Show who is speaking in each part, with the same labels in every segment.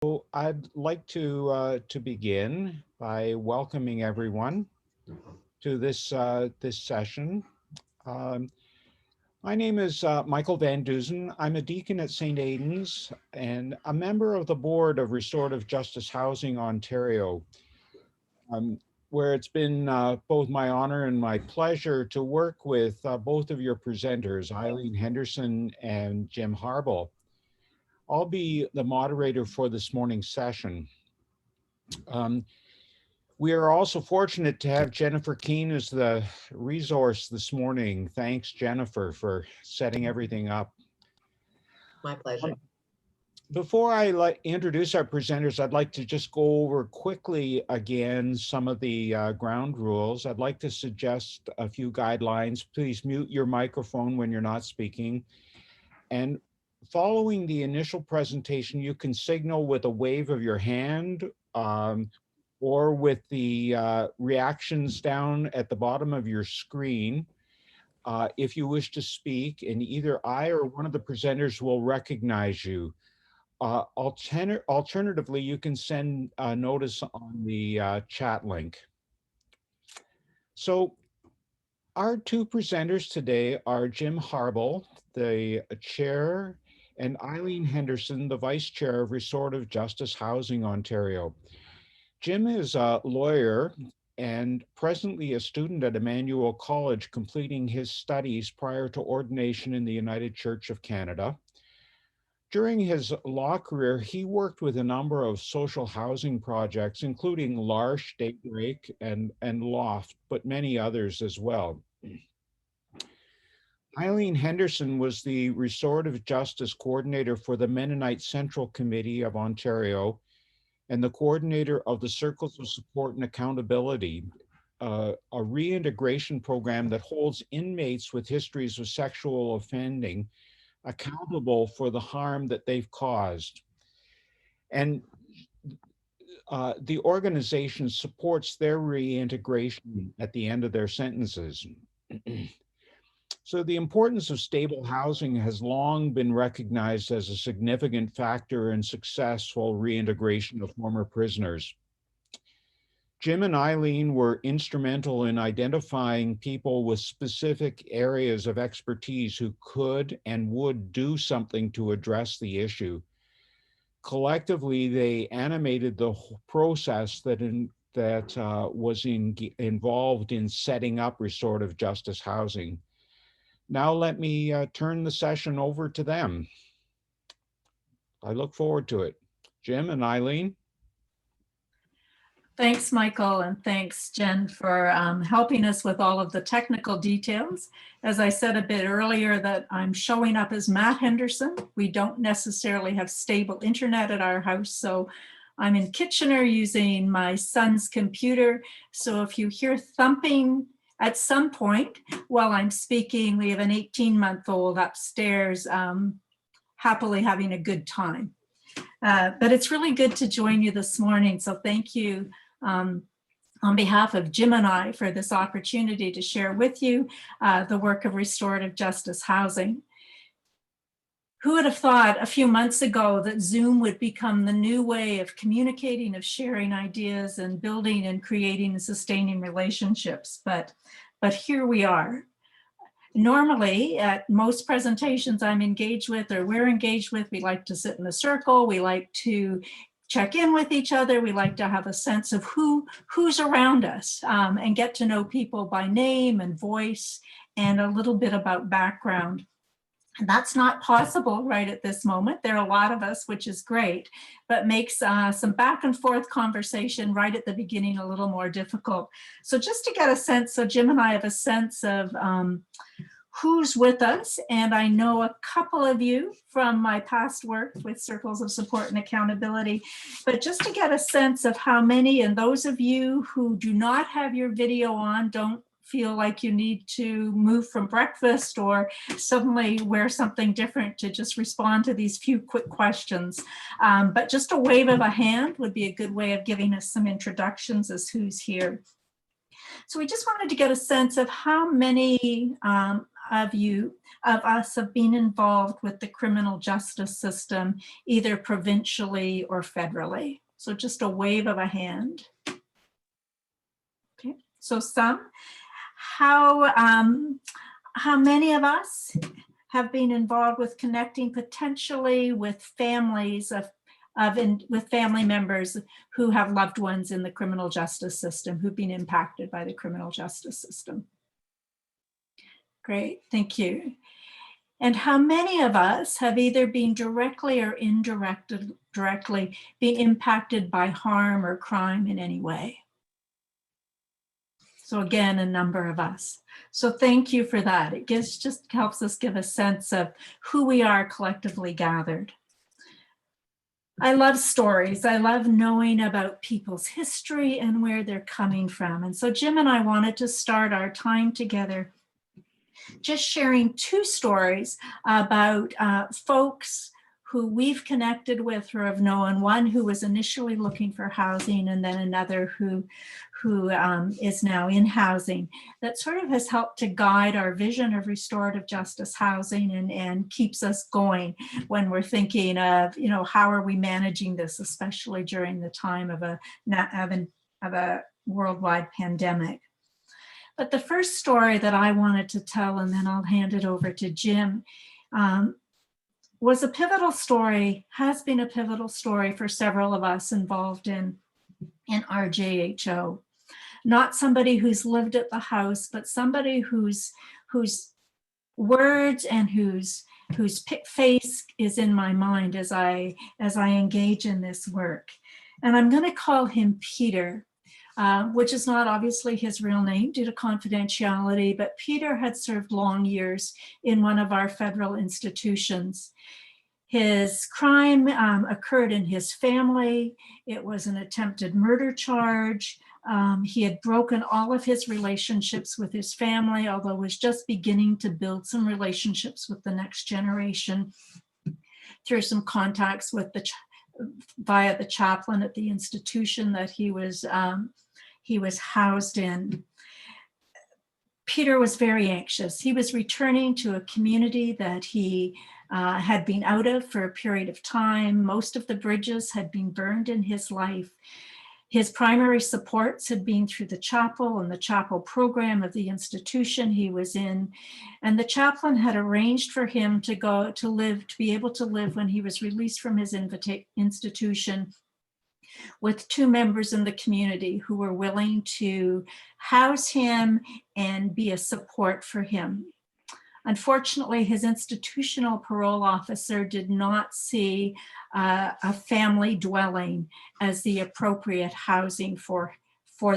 Speaker 1: So I'd like to begin by welcoming everyone to this session. Um, my name is Michael Van Duzen. I'm a deacon at St. Aidan's and a member of the board of Restorative Justice Housing Ontario, um, where it's been both my honor and my pleasure to work with both of your presenters, Eileen Henderson and Jim Harbell. I'll be the moderator for this morning's session. Um, we are also fortunate to have Jennifer Keene as the resource this morning. Thanks, Jennifer, for setting everything up.
Speaker 2: My pleasure.
Speaker 1: Before I introduce our presenters, I'd like to just go over quickly again some of the ground rules. I'd like to suggest a few guidelines. Please mute your microphone when you're not speaking. And following the initial presentation, you can signal with a wave of your hand or with the reactions down at the bottom of your screen. If you wish to speak, and either I or one of the presenters will recognize you. Alternatively, you can send a notice on the chat link. So our two presenters today are Jim Harbell, the chair, and Eileen Henderson, the vice chair of Restorative Justice Housing Ontario. Jim is a lawyer and presently a student at Emmanuel College, completing his studies prior to ordination in the United Church of Canada. During his law career, he worked with a number of social housing projects, including L'Arche, Daybreak, and Loft, but many others as well. Eileen Henderson was the Restorative Justice Coordinator for the Mennonite Central Committee of Ontario and the coordinator of the Circles of Support and Accountability, a reintegration program that holds inmates with histories of sexual offending accountable for the harm that they've caused. And the organization supports their reintegration at the end of their sentences. So the importance of stable housing has long been recognized as a significant factor in successful reintegration of former prisoners. Jim and Eileen were instrumental in identifying people with specific areas of expertise who could and would do something to address the issue. Collectively, they animated the process that was involved in setting up restorative justice housing. Now let me turn the session over to them. I look forward to it. Jim and Eileen.
Speaker 3: Thanks, Michael, and thanks, Jen, for helping us with all of the technical details. As I said a bit earlier, that I'm showing up as Matt Henderson. We don't necessarily have stable internet at our house, so I'm in Kitchener using my son's computer. So if you hear thumping at some point while I'm speaking, we have an 18-month-old upstairs happily having a good time. But it's really good to join you this morning. So thank you on behalf of Jim and I for this opportunity to share with you the work of restorative justice housing. Who would have thought a few months ago that Zoom would become the new way of communicating, of sharing ideas and building and creating and sustaining relationships, but here we are. Normally, at most presentations I'm engaged with or we're engaged with, we like to sit in a circle, we like to check in with each other, we like to have a sense of who's around us and get to know people by name and voice and a little bit about background. And that's not possible right at this moment. There are a lot of us, which is great, but makes some back and forth conversation right at the beginning a little more difficult. So just to get a sense, so Jim and I have a sense of who's with us, and I know a couple of you from my past work with Circles of Support and Accountability, but just to get a sense of how many, and those of you who do not have your video on, don't feel like you need to move from breakfast or suddenly wear something different to just respond to these few quick questions. But just a wave of a hand would be a good way of giving us some introductions as who's here. So we just wanted to get a sense of how many of us have been involved with the criminal justice system, either provincially or federally? So just a wave of a hand. Okay, so some. How many of us have been involved with connecting potentially with families with family members who have loved ones in the criminal justice system, who've been impacted by the criminal justice system? Great, thank you. And how many of us have either been directly or indirectly been impacted by harm or crime in any way? So again, a number of us. So thank you for that. It just helps us give a sense of who we are collectively gathered. I love stories. I love knowing about people's history and where they're coming from. And so Jim and I wanted to start our time together just sharing two stories about folks who we've connected with or have known, one who was initially looking for housing and then another who is now in housing, that sort of has helped to guide our vision of restorative justice housing and keeps us going when we're thinking of, how are we managing this, especially during the time of a worldwide pandemic. But the first story that I wanted to tell, and then I'll hand it over to Jim, was a pivotal story, has been a pivotal story for several of us involved in RJHO. Not somebody who's lived at the house, but somebody whose words and whose face is in my mind as I engage in this work. And I'm going to call him Peter. Which is not obviously his real name due to confidentiality, but Peter had served long years in one of our federal institutions. His crime occurred in his family. It was an attempted murder charge. He had broken all of his relationships with his family, although was just beginning to build some relationships with the next generation through some contacts with via the chaplain at the institution that he was housed in. Peter was very anxious. He was returning to a community that he had been out of for a period of time. Most of the bridges had been burned in his life. His primary supports had been through the chapel and the chapel program of the institution he was in. And the chaplain had arranged for him to be able to live when he was released from his institution with two members in the community who were willing to house him and be a support for him. Unfortunately, his institutional parole officer did not see a family dwelling as the appropriate housing for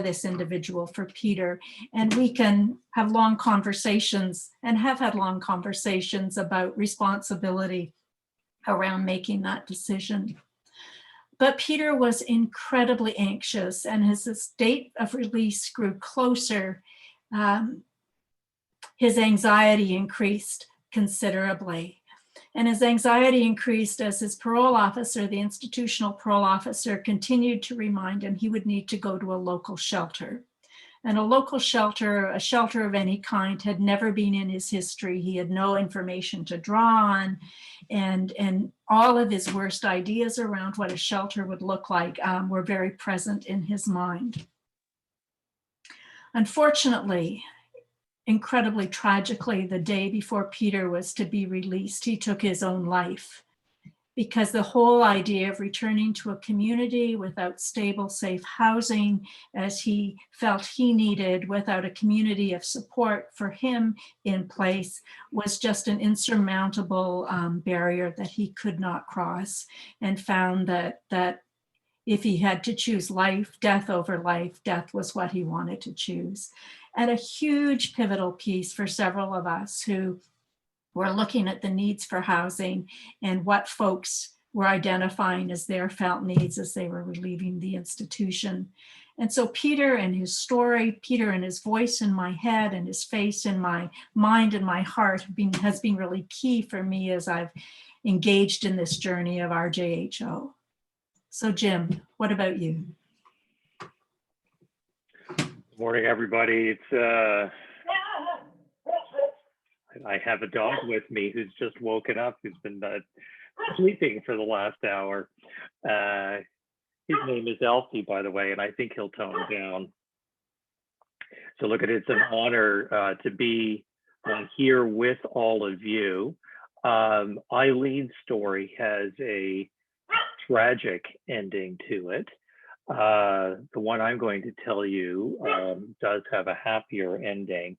Speaker 3: this individual, for Peter. And we can have long conversations and have had long conversations about responsibility around making that decision. But Peter was incredibly anxious, and as his date of release grew closer, his anxiety increased considerably. And his anxiety increased as his parole officer, the institutional parole officer, continued to remind him he would need to go to a local shelter. And a local shelter, a shelter of any kind, had never been in his history. He had no information to draw on, and all of his worst ideas around what a shelter would look like were very present in his mind. Unfortunately, incredibly tragically, the day before Peter was to be released, he took his own life, because the whole idea of returning to a community without stable, safe housing, as he felt he needed, without a community of support for him in place, was just an insurmountable barrier that he could not cross, and found that if he had to choose life, death over life, death was what he wanted to choose. And a huge pivotal piece for several of us who were looking at the needs for housing and what folks were identifying as their felt needs as they were leaving the institution. And so Peter and his story, Peter and his voice in my head and his face in my mind and my heart has been really key for me as I've engaged in this journey of RJHO. So Jim, what about you?
Speaker 4: Good morning, everybody. It's I I have a dog with me who's just woken up, who's been sleeping for the last hour. His name is Elsie, by the way, and I think he'll tone down. So look, it's an honor to be here with all of you. Eileen's story has a tragic ending to it. The one I'm going to tell you does have a happier ending.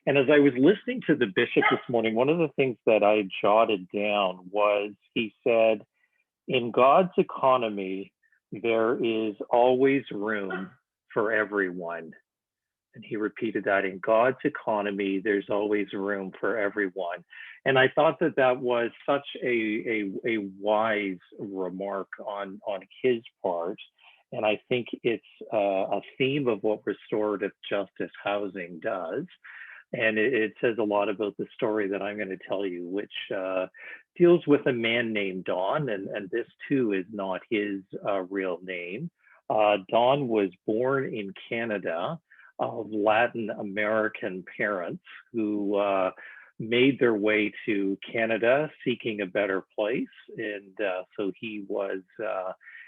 Speaker 4: And as I was listening to the bishop this morning, one of the things that I jotted down was, he said, in God's economy, there is always room for everyone. And he repeated that, in God's economy, there's always room for everyone. And I thought that that was such a wise remark on his part. And I think it's a theme of what restorative justice housing does. And it says a lot about the story that I'm going to tell you, which deals with a man named Don. And this too is not his real name. Don was born in Canada of Latin American parents who made their way to Canada seeking a better place. And so he was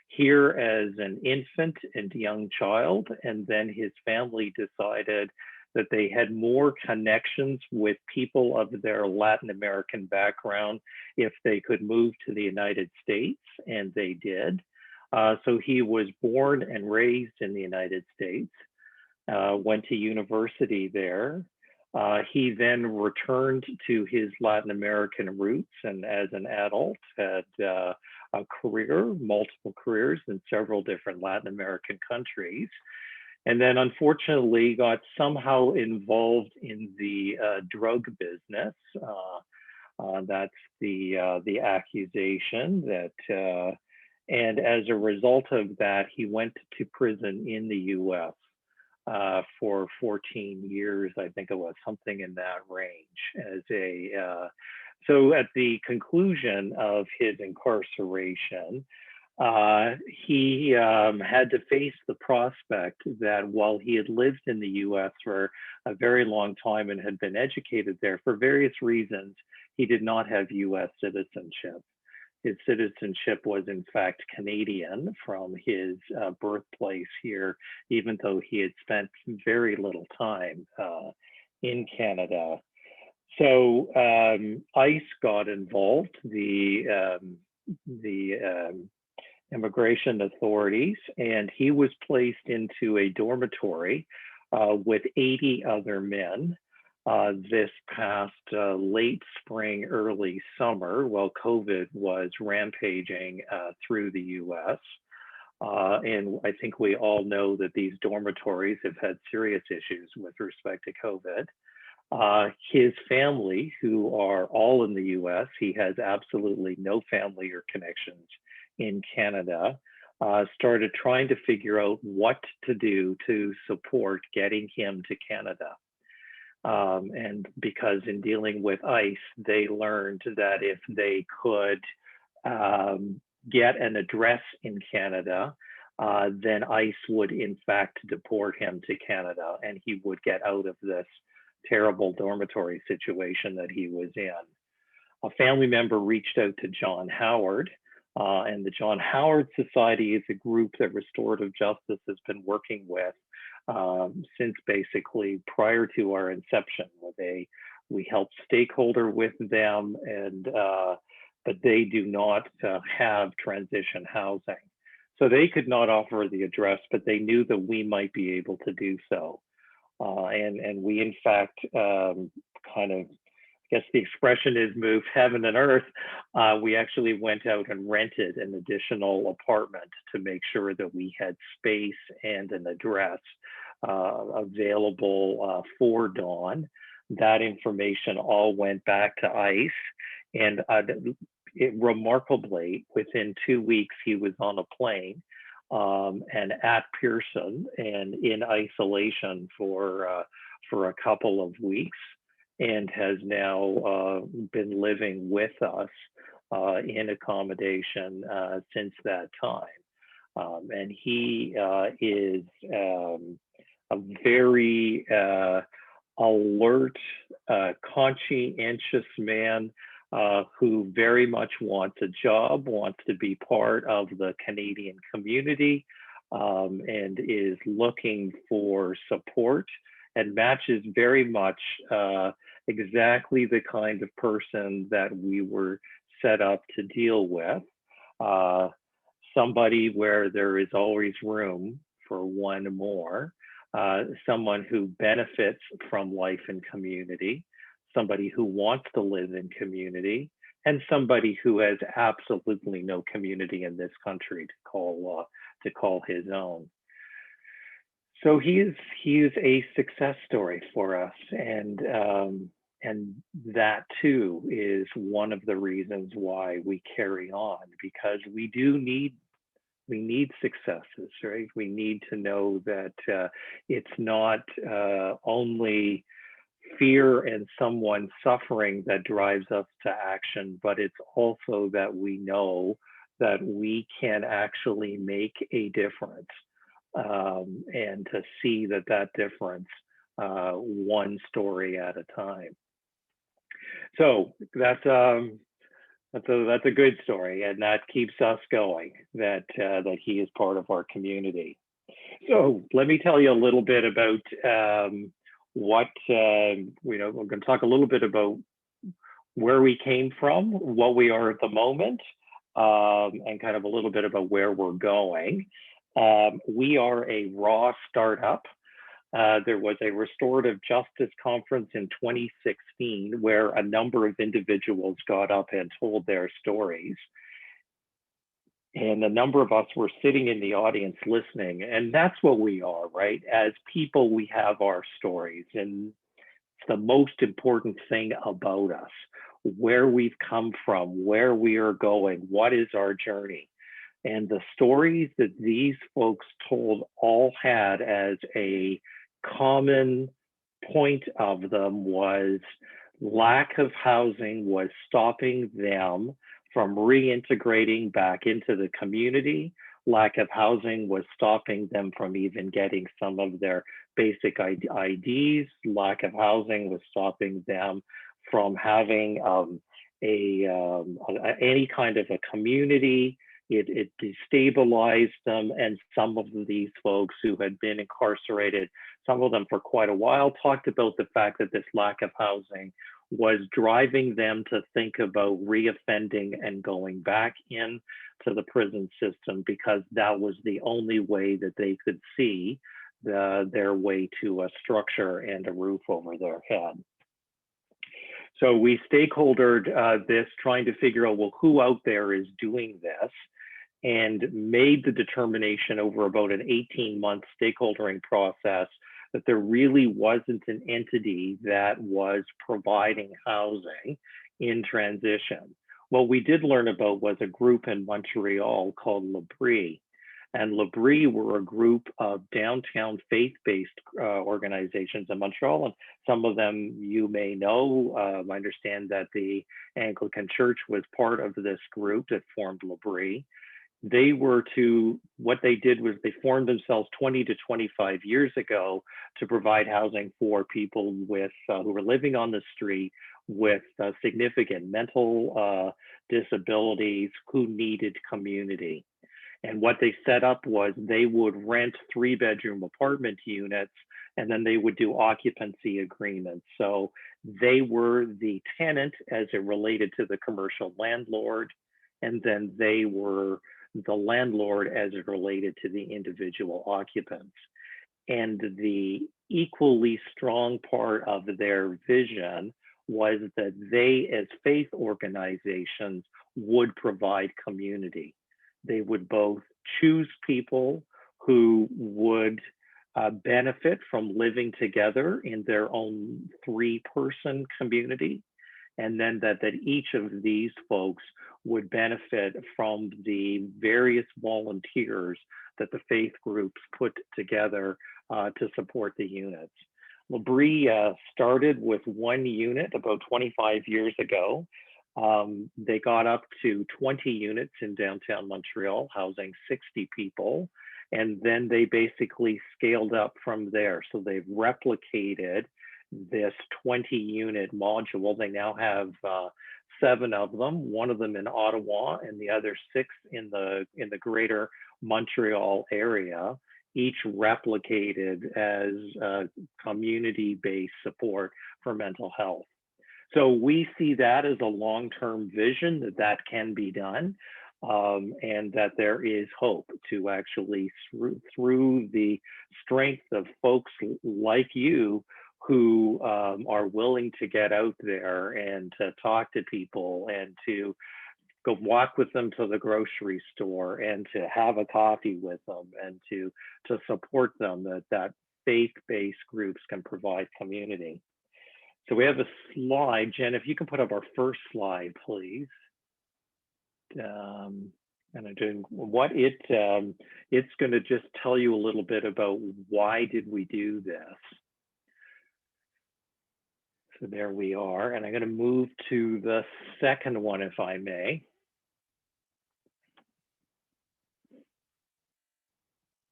Speaker 4: here as an infant and young child. And then his family decided that they had more connections with people of their Latin American background if they could move to the United States, and they did. So he was born and raised in the United States, went to university there. He then returned to his Latin American roots, and as an adult had a career, multiple careers in several different Latin American countries. And then unfortunately got somehow involved in the drug business. That's the accusation that, and as a result of that, he went to prison in the US for 14 years, I think it was, something in that range. As so at the conclusion of his incarceration, he had to face the prospect that while he had lived in the US for a very long time and had been educated there, for various reasons, he did not have US citizenship. His citizenship was in fact Canadian from his birthplace here, even though he had spent very little time in Canada. So ICE got involved, the immigration authorities, and he was placed into a dormitory with 80 other men this past late spring, early summer, while COVID was rampaging through the US. And I think we all know that these dormitories have had serious issues with respect to COVID. His family, who are all in the US, he has absolutely no family or connections in Canada, started trying to figure out what to do to support getting him to Canada. And because in dealing with ICE, they learned that if they could get an address in Canada, then ICE would in fact deport him to Canada, and he would get out of this terrible dormitory situation that he was in. A family member reached out to John Howard, and the John Howard Society is a group that Restorative Justice has been working with since basically prior to our inception. We help stakeholder with them, and but they do not have transition housing. So they could not offer the address, but they knew that we might be able to do so. And we in fact kind of, I guess the expression is, moved heaven and earth. We actually went out and rented an additional apartment to make sure that we had space and an address available for Dawn. That information all went back to ICE, and remarkably, within 2 weeks, he was on a plane and at Pearson and in isolation for a couple of weeks, and has now been living with us in accommodation since that time. And he is a very alert a conscientious man who very much wants a job, wants to be part of the Canadian community, and is looking for support, and matches very much exactly the kind of person that we were set up to deal with. Somebody where there is always room for one more, someone who benefits from life in community, somebody who wants to live in community, and somebody who has absolutely no community in this country to call his own. So he is a success story for us, and that too is one of the reasons why we carry on, because we need successes, right? We need to know that it's not only fear and someone suffering that drives us to action, but it's also that we know that we can actually make a difference, and to see that difference one story at a time. So that's a good story, and that keeps us going, that he is part of our community. So let me tell you a little bit about what, we're going to talk a little bit about where we came from, what we are at the moment, and kind of a little bit about where we're going. We are a raw startup. There was a Restorative Justice conference in 2016 where a number of individuals got up and told their stories. And a number of us were sitting in the audience listening, and that's what we are, right? As people, we have our stories, and it's the most important thing about us, where we've come from, where we are going, what is our journey. And the stories that these folks told all had as a common point of them was lack of housing was stopping them from reintegrating back into the community. Lack of housing was stopping them from even getting some of their basic IDs. Lack of housing was stopping them from having any kind of a community. It destabilized them, and some of these folks who had been incarcerated, some of them for quite a while, talked about the fact that this lack of housing was driving them to think about reoffending and going back into the prison system, because that was the only way that they could see their way to a structure and a roof over their head. So we stakeholdered this, trying to figure out, well, who out there is doing this, and made the determination over about an 18-month stakeholdering process that there really wasn't an entity that was providing housing in transition. What we did learn about was a group in Montreal called L'Abri. And L'Abri were a group of downtown faith-based organizations in Montreal, and some of them you may know. I understand that the Anglican Church was part of this group that formed L'Abri. What they did was they formed themselves 20 to 25 years ago to provide housing for people with who were living on the street with significant mental disabilities who needed community. And what they set up was they would rent 3-bedroom apartment units, and then they would do occupancy agreements. So they were the tenant as it related to the commercial landlord, and then they were the landlord as it related to the individual occupants. And the equally strong part of their vision was that they, as faith organizations, would provide community. They would both choose people who would benefit from living together in their own 3-person community, and then that each of these folks would benefit from the various volunteers that the faith groups put together to support the units. L'Abri started with 1 unit about 25 years ago. They got up to 20 units in downtown Montreal, housing 60 people, and then they basically scaled up from there. So they've replicated this 20-unit module. They now have 7 of them, 1 of them in Ottawa and the other 6 in the greater Montreal area, each replicated as community-based support for mental health. So we see that as a long-term vision that can be done, and that there is hope to actually, through the strength of folks like you who are willing to get out there and to talk to people and to go walk with them to the grocery store and to have a coffee with them and to support them, that faith-based groups can provide community. So we have a slide. Jen, if you can put up our first slide, please. And I'm doing what it's going to just tell you a little bit about why did we do this. So there we are, and I'm going to move to the second one, if I may.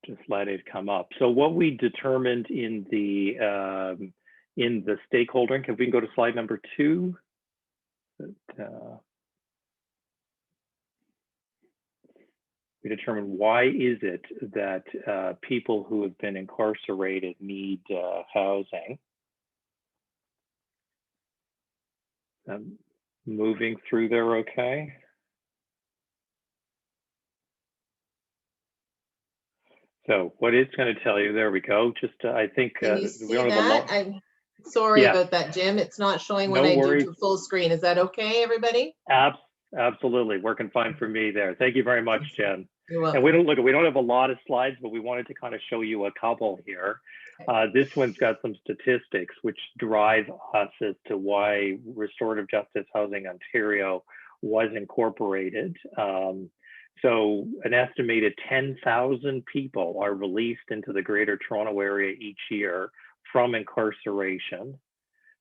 Speaker 4: Just let it come up. So what we determined in the stakeholder, if we can go to slide number 2. We determined why is it that people who have been incarcerated need housing. Moving through there, okay? So what it's going to tell you, there we go. Just I think
Speaker 2: Can you see
Speaker 4: we don't have a
Speaker 2: that?
Speaker 4: lot.
Speaker 2: I'm sorry
Speaker 4: Yeah.
Speaker 2: about that, Jim. It's not showing when
Speaker 4: No
Speaker 2: I
Speaker 4: worries.
Speaker 2: do to full screen. Is that okay, everybody?
Speaker 4: Absolutely, working fine for me there. Thank you very much, Jen.
Speaker 2: You're welcome.
Speaker 4: And we don't have a lot of slides, but we wanted to kind of show you a couple here. This one's got some statistics which drive us as to why Restorative Justice Housing Ontario was incorporated. So an estimated 10,000 people are released into the Greater Toronto Area each year from incarceration.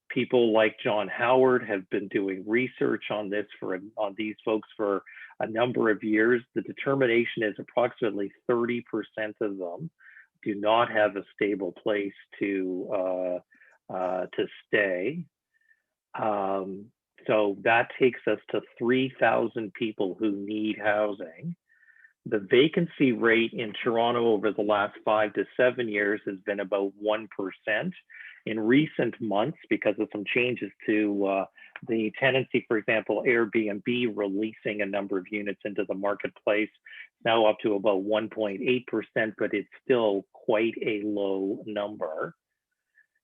Speaker 4: People like John Howard have been doing research on this on these folks for a number of years. The determination is approximately 30% of them do not have a stable place to stay. So that takes us to 3,000 people who need housing. The vacancy rate in Toronto over the last 5 to 7 years has been about 1%. In recent months, because of some changes to the tenancy, for example, Airbnb releasing a number of units into the marketplace, now up to about 1.8%, but it's still quite a low number.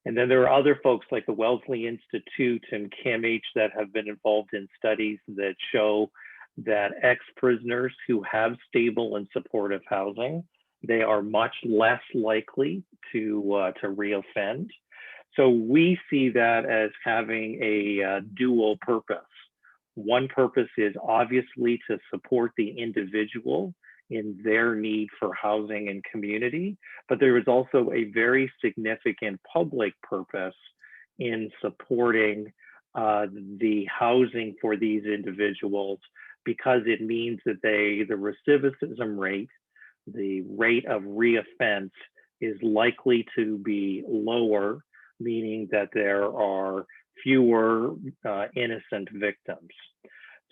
Speaker 4: And then there are other folks like the Wellesley Institute and CAMH that have been involved in studies that show that ex-prisoners who have stable and supportive housing, they are much less likely to reoffend. So we see that as having a dual purpose. One purpose is obviously to support the individual in their need for housing and community, but there is also a very significant public purpose in supporting the housing for these individuals, because it means that the recidivism rate, the rate of reoffense, is likely to be lower, meaning that there are fewer innocent victims.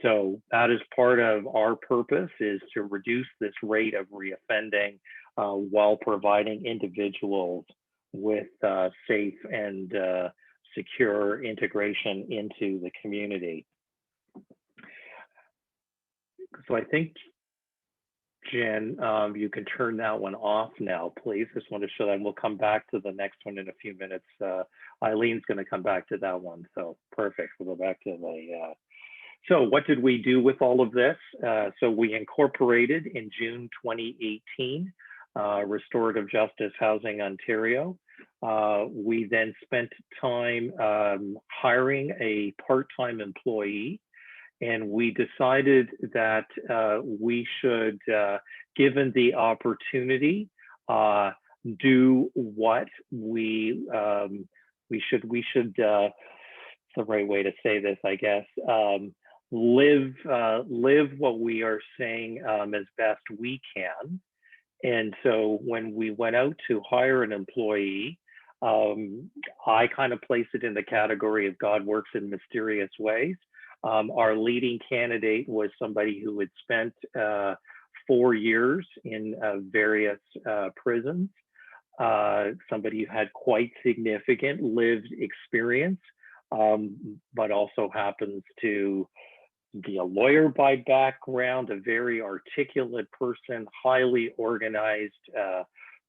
Speaker 4: So that is part of our purpose, is to reduce this rate of reoffending while providing individuals with safe and secure integration into the community. So I think, Jen, you can turn that one off now, please. Just want to show that, and we'll come back to the next one in a few minutes. Eileen's going to come back to that one, so perfect. We'll go back to the. So what did we do with all of this? So we incorporated in June 2018, Restorative Justice Housing Ontario. We then spent time hiring a part-time employee, and we decided that we should, given the opportunity, do what we should. It's the right way to say this, I guess. Live what we are saying as best we can. And so when we went out to hire an employee, I kind of place it in the category of God works in mysterious ways. Our leading candidate was somebody who had spent 4 years in various prisons, somebody who had quite significant lived experience, but also happens to be a lawyer by background, a very articulate person, highly organized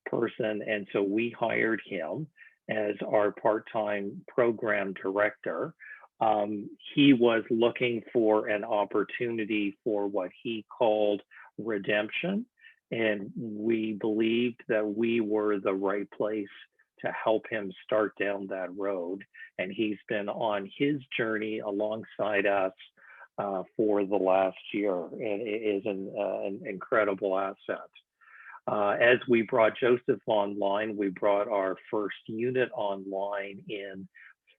Speaker 4: person. And so we hired him as our part-time program director. He was looking for an opportunity for what he called redemption. And we believed that we were the right place to help him start down that road. And he's been on his journey alongside us for the last year, and it is an incredible asset. As we brought Joseph online, we brought our first unit online in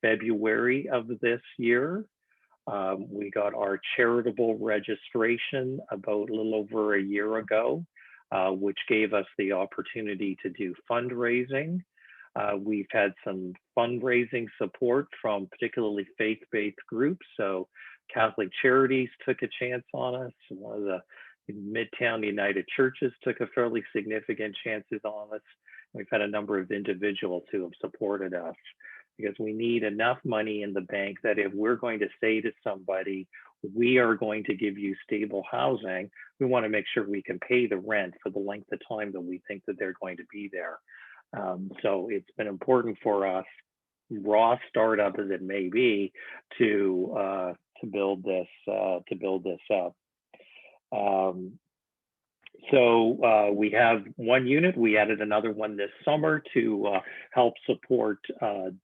Speaker 4: February of this year. We got our charitable registration about a little over a year ago, which gave us the opportunity to do fundraising. We've had some fundraising support from particularly faith-based groups. So Catholic Charities took a chance on us. One of the Midtown United Churches took a fairly significant chances on us. We've had a number of individuals who have supported us, because we need enough money in the bank that if we're going to say to somebody, we are going to give you stable housing, we want to make sure we can pay the rent for the length of time that we think that they're going to be there. So it's been important for us, raw startup as it may be, to build this up. So we have one unit. We added another one this summer to help support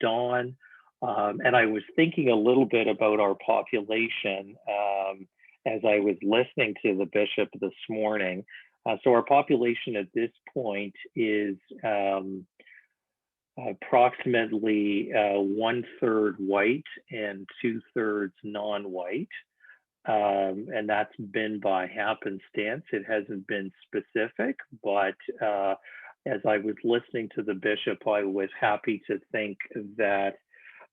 Speaker 4: Dawn. And I was thinking a little bit about our population as I was listening to the bishop this morning. So our population at this point is approximately 1/3 white and 2/3 non-white. And that's been by happenstance. It hasn't been specific, but as I was listening to the bishop, I was happy to think that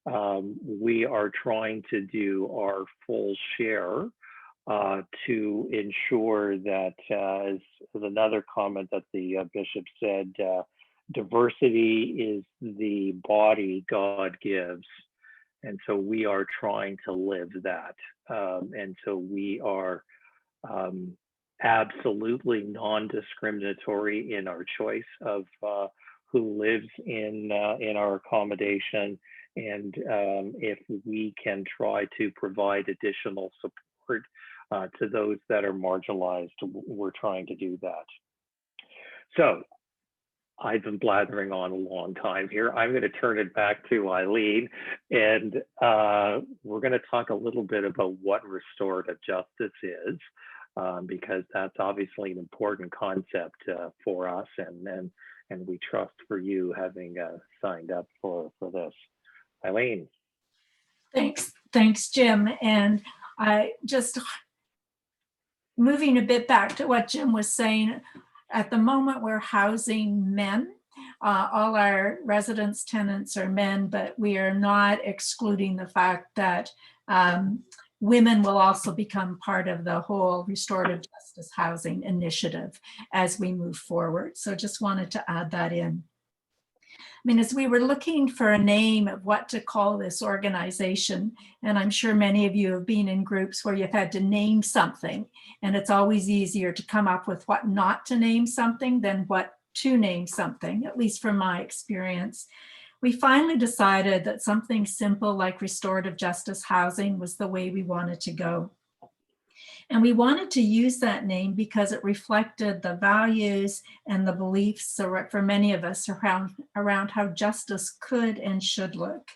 Speaker 4: we are trying to do our full share to ensure that, as another comment that the bishop said, diversity is the body God gives. And so we are trying to live that. And so we are absolutely non-discriminatory in our choice of who lives in our accommodation. And if we can try to provide additional support to those that are marginalized, we're trying to do that. So I've been blathering on a long time here. I'm going to turn it back to Eileen, and we're going to talk a little bit about what restorative justice is, because that's obviously an important concept for us, and we trust for you having signed up for this. Eileen.
Speaker 3: Thanks, Jim. And I just moving a bit back to what Jim was saying. At the moment, we're housing men. All our residence tenants are men, but we are not excluding the fact that women will also become part of the whole restorative justice housing initiative as we move forward. So just wanted to add that in. I mean, as we were looking for a name of what to call this organization, and I'm sure many of you have been in groups where you've had to name something, and it's always easier to come up with what not to name something than what to name something, at least from my experience. We finally decided that something simple like restorative justice housing was the way we wanted to go. And we wanted to use that name because it reflected the values and the beliefs for many of us around how justice could and should look.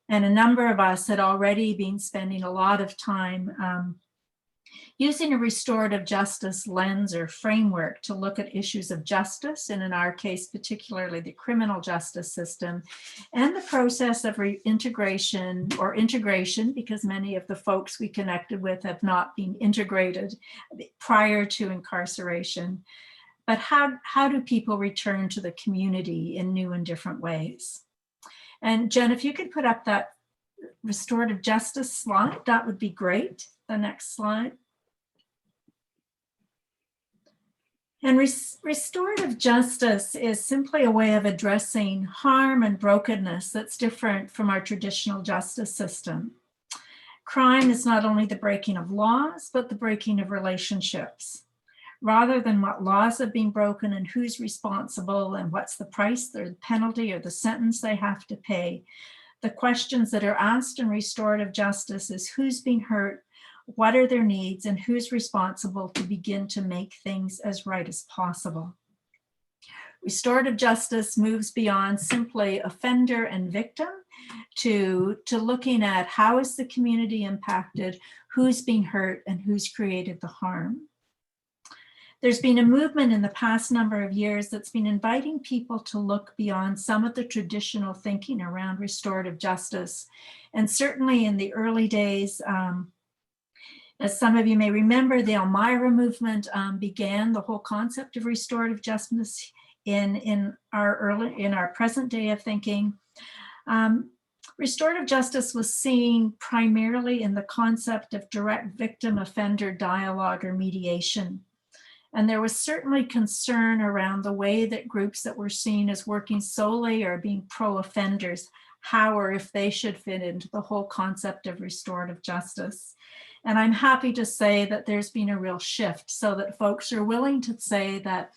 Speaker 3: And a number of us had already been spending a lot of time using a restorative justice lens or framework to look at issues of justice, and in our case, particularly the criminal justice system, and the process of reintegration or integration, because many of the folks we connected with have not been integrated prior to incarceration. But how do people return to the community in new and different ways? And Jen, if you could put up that restorative justice slide, that would be great. The next slide. And restorative justice is simply a way of addressing harm and brokenness that's different from our traditional justice system. Crime is not only the breaking of laws, but the breaking of relationships. Rather than what laws have been broken and who's responsible and what's the price or the penalty or the sentence they have to pay, the questions that are asked in restorative justice is who's been hurt, what are their needs, and who's responsible to begin to make things as right as possible. Restorative justice moves beyond simply offender and victim to looking at how is the community impacted, who's being hurt, and who's created the harm. There's been a movement in the past number of years that's been inviting people to look beyond some of the traditional thinking around restorative justice. And certainly in the early days, as some of you may remember, the Elmira movement began the whole concept of restorative justice in our present day of thinking. Restorative justice was seen primarily in the concept of direct victim-offender dialogue or mediation. And there was certainly concern around the way that groups that were seen as working solely or being pro-offenders, how or if they should fit into the whole concept of restorative justice. And I'm happy to say that there's been a real shift so that folks are willing to say that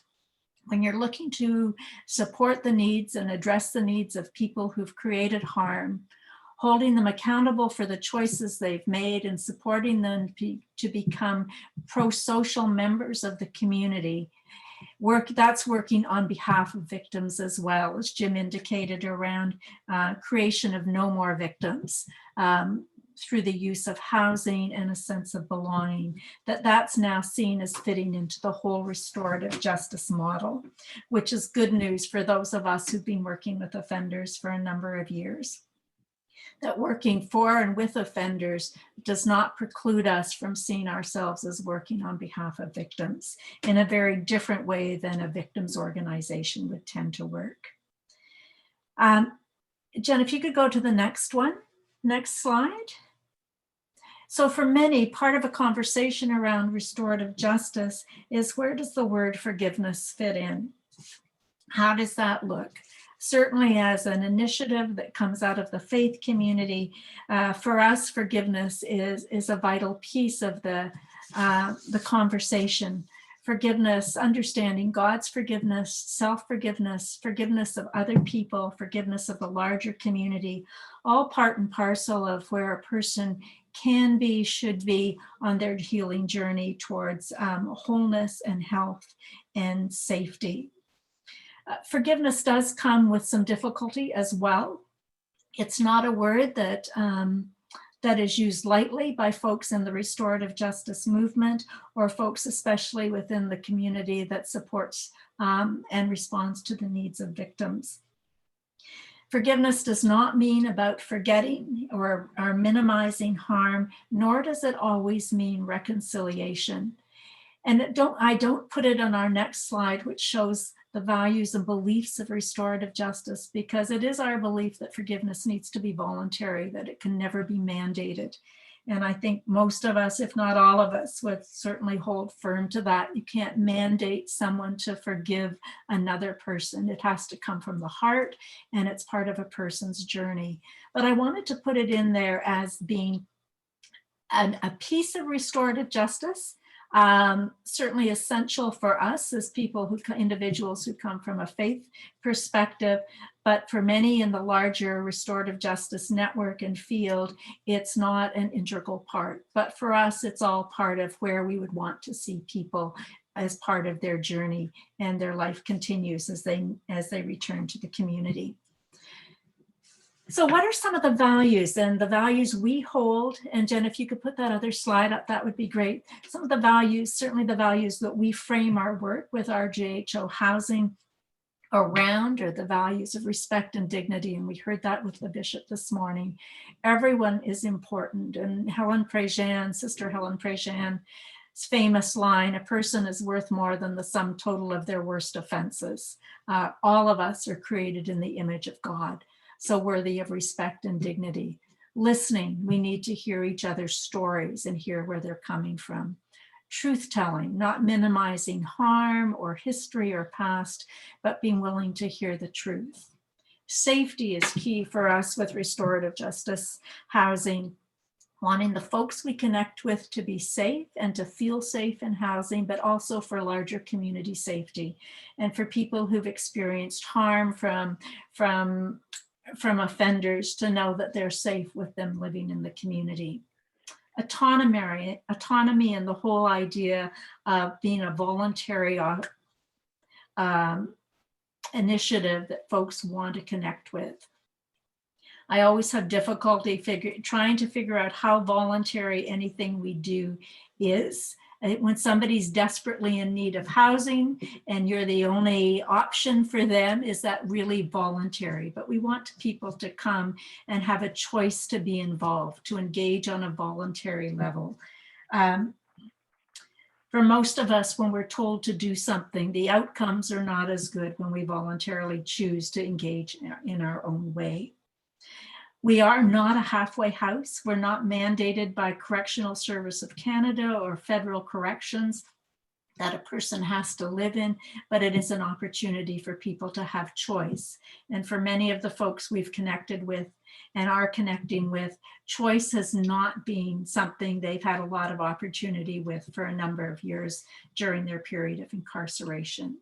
Speaker 3: when you're looking to support the needs and address the needs of people who've created harm, holding them accountable for the choices they've made and supporting them to become pro-social members of the community, that's working on behalf of victims as well, as Jim indicated, around creation of no more victims through the use of housing and a sense of belonging, that's now seen as fitting into the whole restorative justice model, which is good news for those of us who've been working with offenders for a number of years. That working for and with offenders does not preclude us from seeing ourselves as working on behalf of victims in a very different way than a victims organization would tend to work. Jen, if you could go to the next one, next slide. So for many, part of a conversation around restorative justice is where does the word forgiveness fit in? How does that look? Certainly as an initiative that comes out of the faith community, for us, forgiveness is a vital piece of the conversation. Forgiveness, understanding God's forgiveness, self-forgiveness, forgiveness of other people, forgiveness of the larger community, all part and parcel of where a person can be, should be on their healing journey towards wholeness and health and safety. Forgiveness does come with some difficulty as well. It's not a word that is used lightly by folks in the restorative justice movement or folks especially within the community that supports and responds to the needs of victims. Forgiveness does not mean about forgetting or minimizing harm, nor does it always mean reconciliation. And I don't put it on our next slide, which shows the values and beliefs of restorative justice, because it is our belief that forgiveness needs to be voluntary, that it can never be mandated. And I think most of us, if not all of us, would certainly hold firm to that. You can't mandate someone to forgive another person. It has to come from the heart, and it's part of a person's journey. But I wanted to put it in there as being a piece of restorative justice. Certainly essential for us as people individuals who come from a faith perspective, but for many in the larger restorative justice network and field, it's not an integral part. But for us, it's all part of where we would want to see people as part of their journey, and their life continues as they return to the community. So what are some of the values and the values we hold? And Jen, if you could put that other slide up, that would be great. Some of the values, certainly the values that we frame our work with RJHO housing around, are the values of respect and dignity. And we heard that with the bishop this morning. Everyone is important. And Sister Helen Prejean's famous line, a person is worth more than the sum total of their worst offenses. All of us are created in the image of God. so worthy of respect and dignity. Listening, we need to hear each other's stories and hear where they're coming from. Truth-telling, not minimizing harm or history or past, but being willing to hear the truth. Safety is key for us with restorative justice housing, wanting the folks we connect with to be safe and to feel safe in housing, but also for larger community safety and for people who've experienced harm from offenders to know that they're safe with them living in the community. Autonomy and the whole idea of being a voluntary initiative that folks want to connect with. I always have difficulty trying to figure out how voluntary anything we do is. When somebody's desperately in need of housing and you're the only option for them, is that really voluntary? But we want people to come and have a choice to be involved, to engage on a voluntary level. For most of us, when we're told to do something, the outcomes are not as good when we voluntarily choose to engage in our own way. We are not a halfway house. We're not mandated by Correctional Service of Canada or federal corrections that a person has to live in, but it is an opportunity for people to have choice. And for many of the folks we've connected with and are connecting with, choice has not been something they've had a lot of opportunity with for a number of years during their period of incarceration.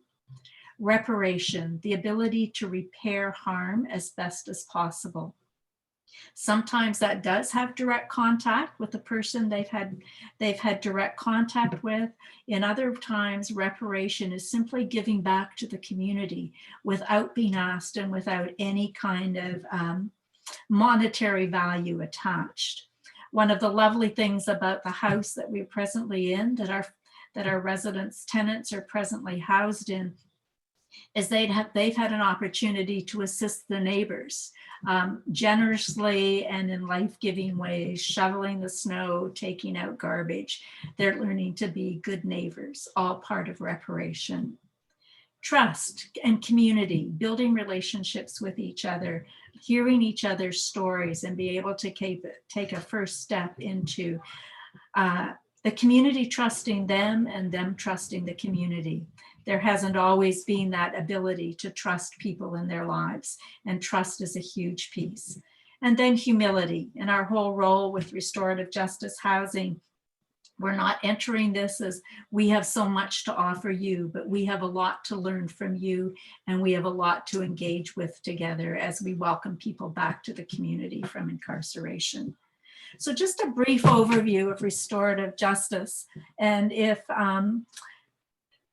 Speaker 3: Reparation, the ability to repair harm as best as possible. Sometimes that does have direct contact with the person they've had direct contact with. In other times, reparation is simply giving back to the community without being asked and without any kind of monetary value attached. One of the lovely things about the house that we're presently in, that our residents, tenants are presently housed in, is they've had an opportunity to assist the neighbors generously and in life-giving ways, shoveling the snow, taking out garbage. They're learning to be good neighbors, all part of reparation. Trust and community, building relationships with each other, hearing each other's stories, and be able to take a first step into the community trusting them and them trusting the community. There hasn't always been that ability to trust people in their lives, and trust is a huge piece. And then humility. In our whole role with restorative justice housing, we're not entering this as we have so much to offer you, but we have a lot to learn from you, and we have a lot to engage with together as we welcome people back to the community from incarceration. So just a brief overview of restorative justice. And if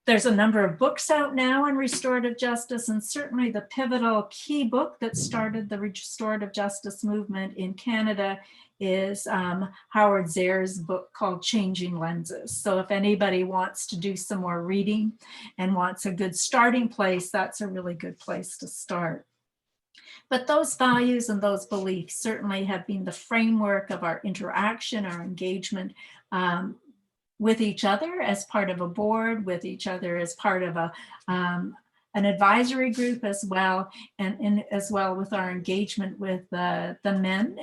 Speaker 3: there's a number of books out now on restorative justice, and certainly the pivotal key book that started the restorative justice movement in Canada is Howard Zehr's book called Changing Lenses. So if anybody wants to do some more reading and wants a good starting place, that's a really good place to start. But those values and those beliefs certainly have been the framework of our interaction, our engagement with each other as part of a board, with each other as part of an advisory group as well, and as well with our engagement with the men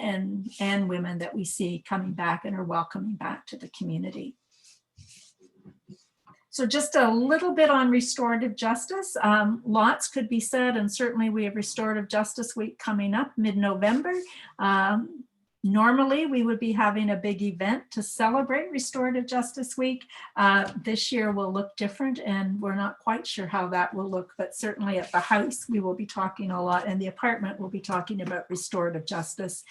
Speaker 3: and women that we see coming back and are welcoming back to the community. So just a little bit on restorative justice. Lots could be said, and certainly we have Restorative Justice Week coming up mid-November. Normally, we would be having a big event to celebrate Restorative Justice Week. This year will look different, and we're not quite sure how that will look, but certainly at the house, we will be talking a lot, and the apartment will be talking about restorative justice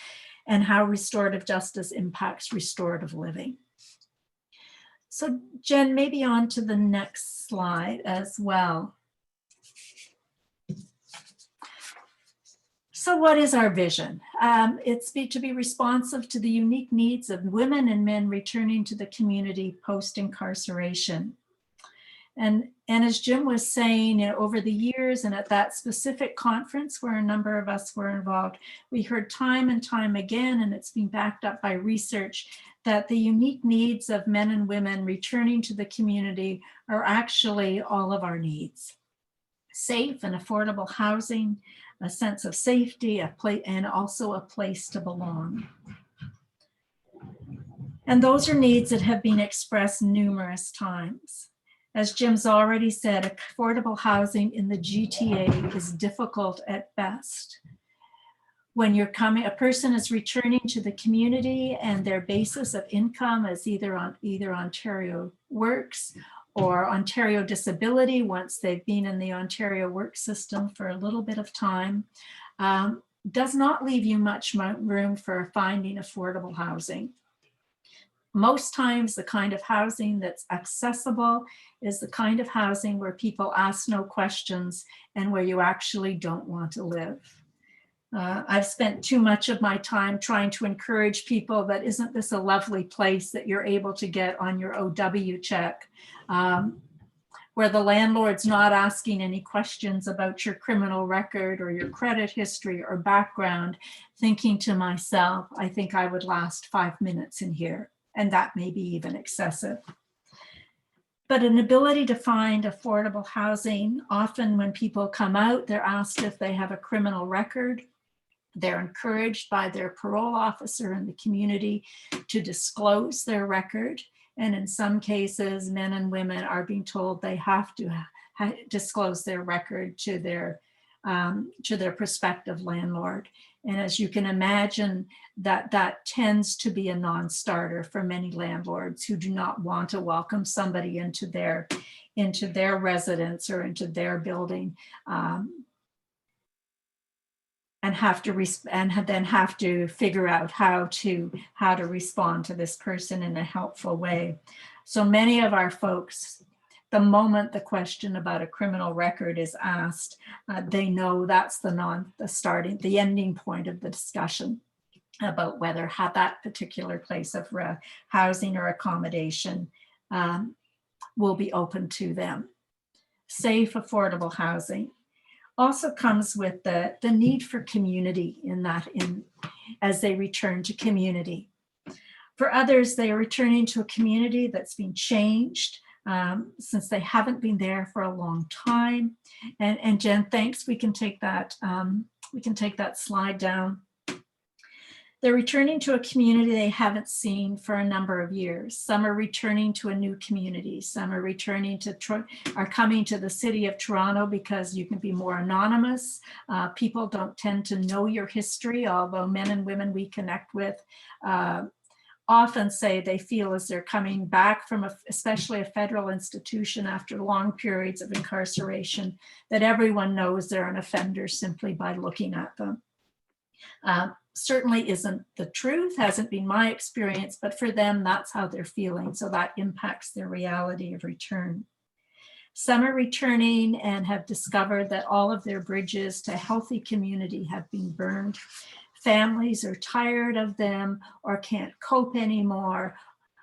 Speaker 3: and how restorative justice impacts restorative living. So Jen, maybe on to the next slide as well. So what is our vision? It's to be responsive to the unique needs of women and men returning to the community post-incarceration. And as Jim was saying, over the years and at that specific conference where a number of us were involved, we heard time and time again, and it's been backed up by research, that the unique needs of men and women returning to the community are actually all of our needs. safe and affordable housing, a sense of safety, and also a place to belong. And those are needs that have been expressed numerous times. As Jim's already said, affordable housing in the GTA is difficult at best. When a person is returning to the community and their basis of income is either Ontario Works or Ontario Disability, once they've been in the Ontario work system for a little bit of time, does not leave you much room for finding affordable housing. Most times the kind of housing that's accessible is the kind of housing where people ask no questions and where you actually don't want to live. I've spent too much of my time trying to encourage people that isn't this a lovely place that you're able to get on your OW check, where the landlord's not asking any questions about your criminal record or your credit history or background, thinking to myself, I think I would last 5 minutes in here, and that may be even excessive. But an ability to find affordable housing, often when people come out, they're asked if they have a criminal record. They're encouraged by their parole officer in the community to disclose their record. And in some cases, men and women are being told they have to disclose their record to their prospective landlord. And as you can imagine, that tends to be a non-starter for many landlords who do not want to welcome somebody into their residence or into their building. And then have to figure out how to respond to this person in a helpful way. So many of our folks, the moment the question about a criminal record is asked, they know that's the ending point of the discussion about whether that particular place of housing or accommodation will be open to them. Safe, affordable housing also comes with the need for community as they return to community. For others, they are returning to a community that's been changed since they haven't been there for a long time. And Jen, thanks. We can take that slide down. They're returning to a community they haven't seen for a number of years. Some are returning to a new community. Some are coming to the city of Toronto because you can be more anonymous. People don't tend to know your history, although men and women we connect with often say they feel as they're coming back from especially a federal institution after long periods of incarceration, that everyone knows they're an offender simply by looking at them. Certainly isn't the truth, hasn't been my experience, but for them, that's how they're feeling. So that impacts their reality of return. Some are returning and have discovered that all of their bridges to healthy community have been burned. Families are tired of them or can't cope anymore,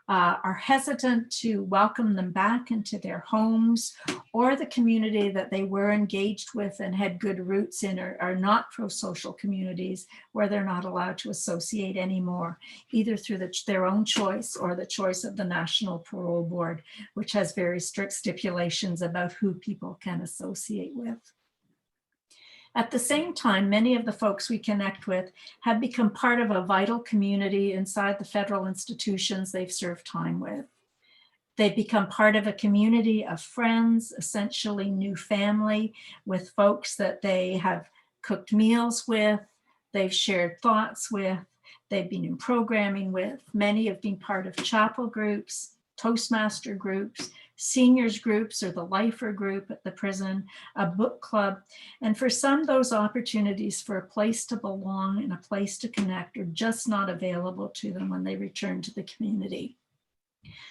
Speaker 3: are hesitant to welcome them back into their homes or the community that they were engaged with and had good roots in, are not pro-social communities where they're not allowed to associate anymore, either through their own choice or the choice of the National Parole Board, which has very strict stipulations about who people can associate with. At the same time, many of the folks we connect with have become part of a vital community inside the federal institutions they've served time with. They've become part of a community of friends, essentially new family, with folks that they have cooked meals with, they've shared thoughts with, they've been in programming with. Many have been part of chapel groups, Toastmaster groups, seniors groups, or the lifer group at the prison, a book club. And for some, those opportunities for a place to belong and a place to connect are just not available to them when they return to the community.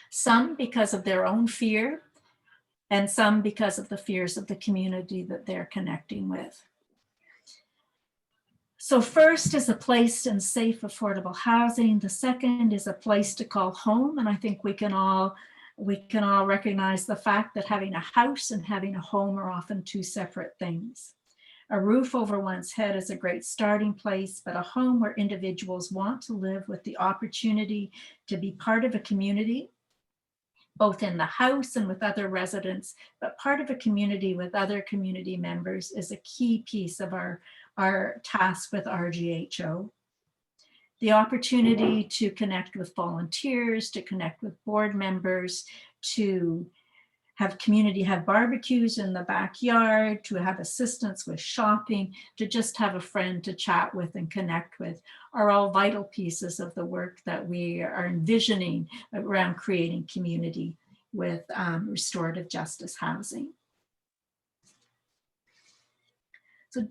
Speaker 3: Some because of their own fear, and some because of the fears of the community that they're connecting with. So first is a place in safe, affordable housing. The second is a place to call home. And I think we can all recognize the fact that having a house and having a home are often two separate things. A roof over one's head is a great starting place, but a home where individuals want to live with the opportunity to be part of a community, both in the house and with other residents, but part of a community with other community members is a key piece of our task with RJHO. The opportunity to connect with volunteers, to connect with board members, to have barbecues in the backyard, to have assistance with shopping, to just have a friend to chat with and connect with are all vital pieces of the work that we are envisioning around creating community with restorative justice housing. So,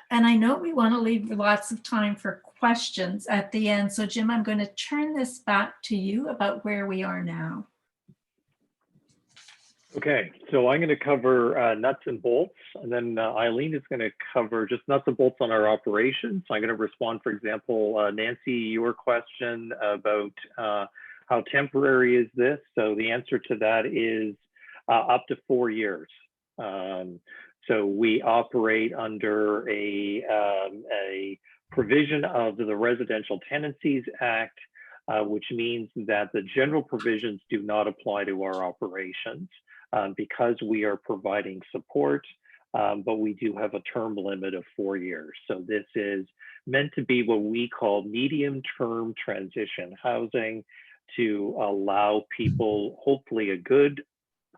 Speaker 3: and I know we want to leave lots of time for questions at the end. So Jim, I'm going to turn this back to you about where we are now.
Speaker 4: Okay, so I'm going to cover nuts and bolts, and then Eileen is going to cover just nuts and bolts on our operations. I'm going to respond, for example, Nancy, your question about how temporary is this? So the answer to that is up to 4 years. So we operate under a provision of the Residential Tenancies Act, which means that the general provisions do not apply to our operations. Because we are providing support, but we do have a term limit of 4 years. So this is meant to be what we call medium-term transition housing to allow people, hopefully a good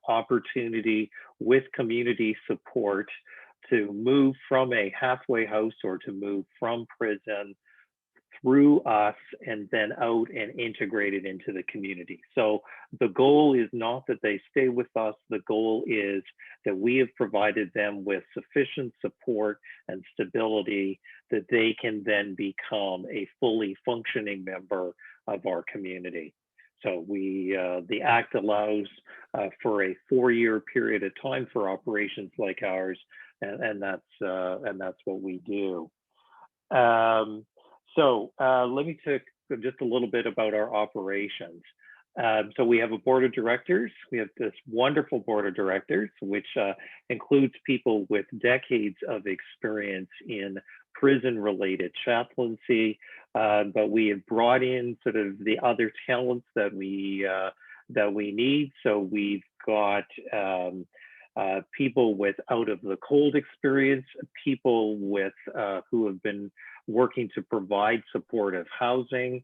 Speaker 4: opportunity with community support to move from a halfway house or to move from prison through us and then out and integrated into the community. So the goal is not that they stay with us. The goal is that we have provided them with sufficient support and stability that they can then become a fully functioning member of our community. So the Act allows for a 4-year period of time for operations like ours, and that's what we do. So let me talk just a little bit about our operations. So we have a board of directors. We have this wonderful board of directors, which includes people with decades of experience in prison-related chaplaincy, but we have brought in sort of the other talents that we need. So we've got people with out of the cold experience, people with who have been working to provide supportive housing.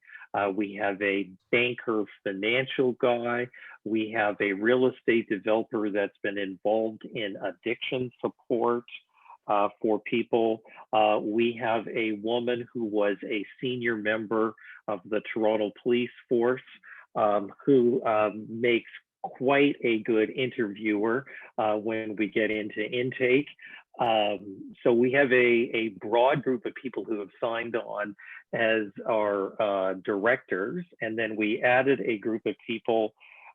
Speaker 4: We have a banker financial guy. We have a real estate developer that's been involved in addiction support for people. We have a woman who was a senior member of the Toronto Police Force who makes quite a good interviewer when we get into intake. So we have a broad group of people who have signed on as our directors, and then we added a group of people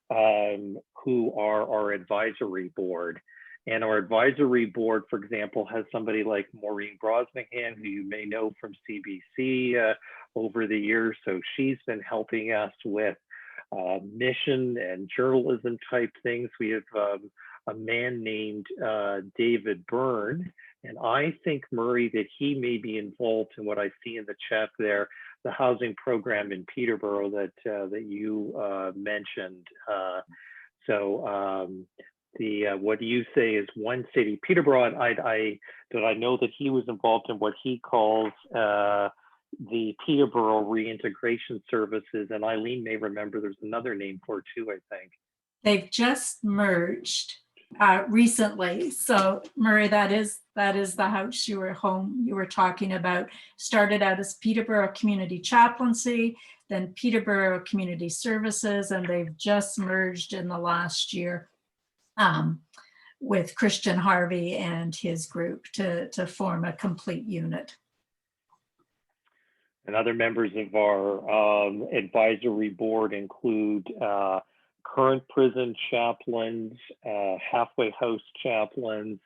Speaker 4: who are our advisory board. And our advisory board, for example, has somebody like Maureen Brosnahan, who you may know from CBC over the years. So she's been helping us with mission and journalism type things. We have a man named David Byrne, and I think, Murray, that he may be involved in what I see in the chat there, the housing program in Peterborough that you mentioned. What you say is one city, Peterborough. I know that he was involved in what he calls the Peterborough Reintegration Services, and Eileen may remember there's another name for it too, I think.
Speaker 3: They've just merged recently. So Murray, that is the house you were talking about. Started out as Peterborough Community Chaplaincy, then Peterborough Community Services, and they've just merged in the last year with Christian Harvey and his group to form a complete unit.
Speaker 4: And other members of our advisory board include current prison chaplains, halfway house chaplains,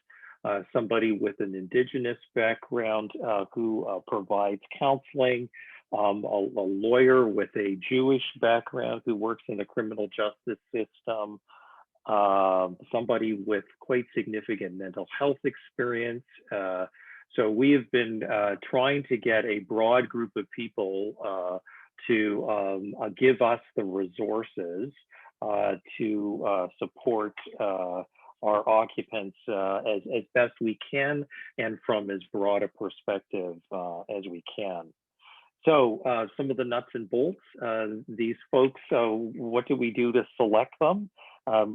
Speaker 4: somebody with an Indigenous background who provides counseling, a lawyer with a Jewish background who works in the criminal justice system, somebody with quite significant mental health experience. So we have been trying to get a broad group of people to give us the resources to support our occupants as best we can and from as broad a perspective as we can. So some of the nuts and bolts, these folks, so what do we do to select them?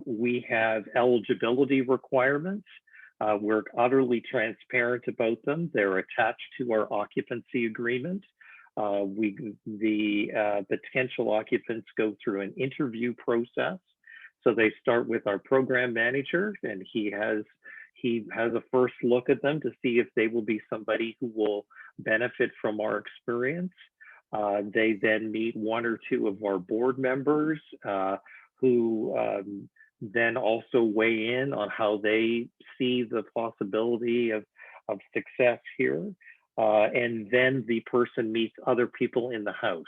Speaker 4: We have eligibility requirements. We're utterly transparent about them. They're attached to our occupancy agreement. The potential occupants go through an interview process. So they start with our program manager, and he has a first look at them to see if they will be somebody who will benefit from our experience. They then meet one or two of our board members who then also weigh in on how they see the possibility of success here. And then the person meets other people in the house.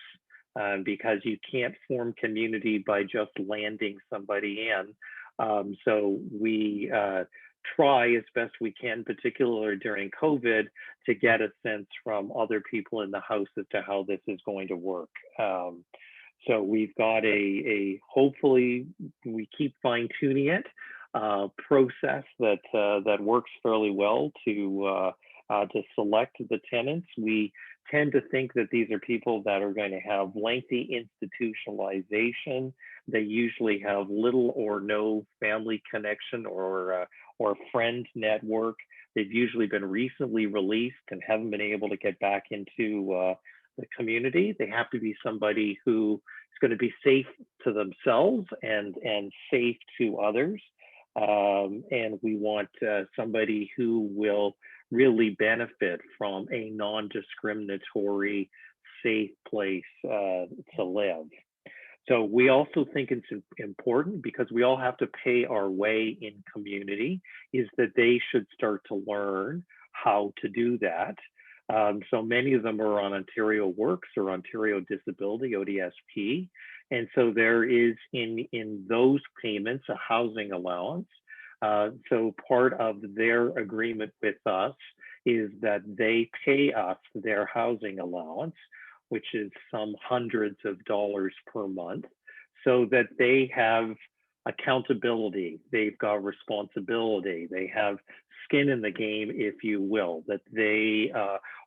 Speaker 4: Because you can't form community by just landing somebody in. So we try as best we can, particularly during COVID, to get a sense from other people in the house as to how this is going to work. So we've got hopefully we keep fine tuning it, process that works fairly well to select the tenants. We tend to think that these are people that are going to have lengthy institutionalization. They usually have little or no family connection or friend network. They've usually been recently released and haven't been able to get back into the community. They have to be somebody who is going to be safe to themselves and safe to others. And we want somebody who will really benefit from a non-discriminatory, safe place to live. So we also think it's important, because we all have to pay our way in community, is that they should start to learn how to do that. So many of them are on Ontario Works or Ontario Disability, ODSP. And so there is in those payments a housing allowance. So part of their agreement with us is that they pay us their housing allowance, which is some hundreds of dollars per month, so that they have accountability, they've got responsibility, they have skin in the game, if you will, that they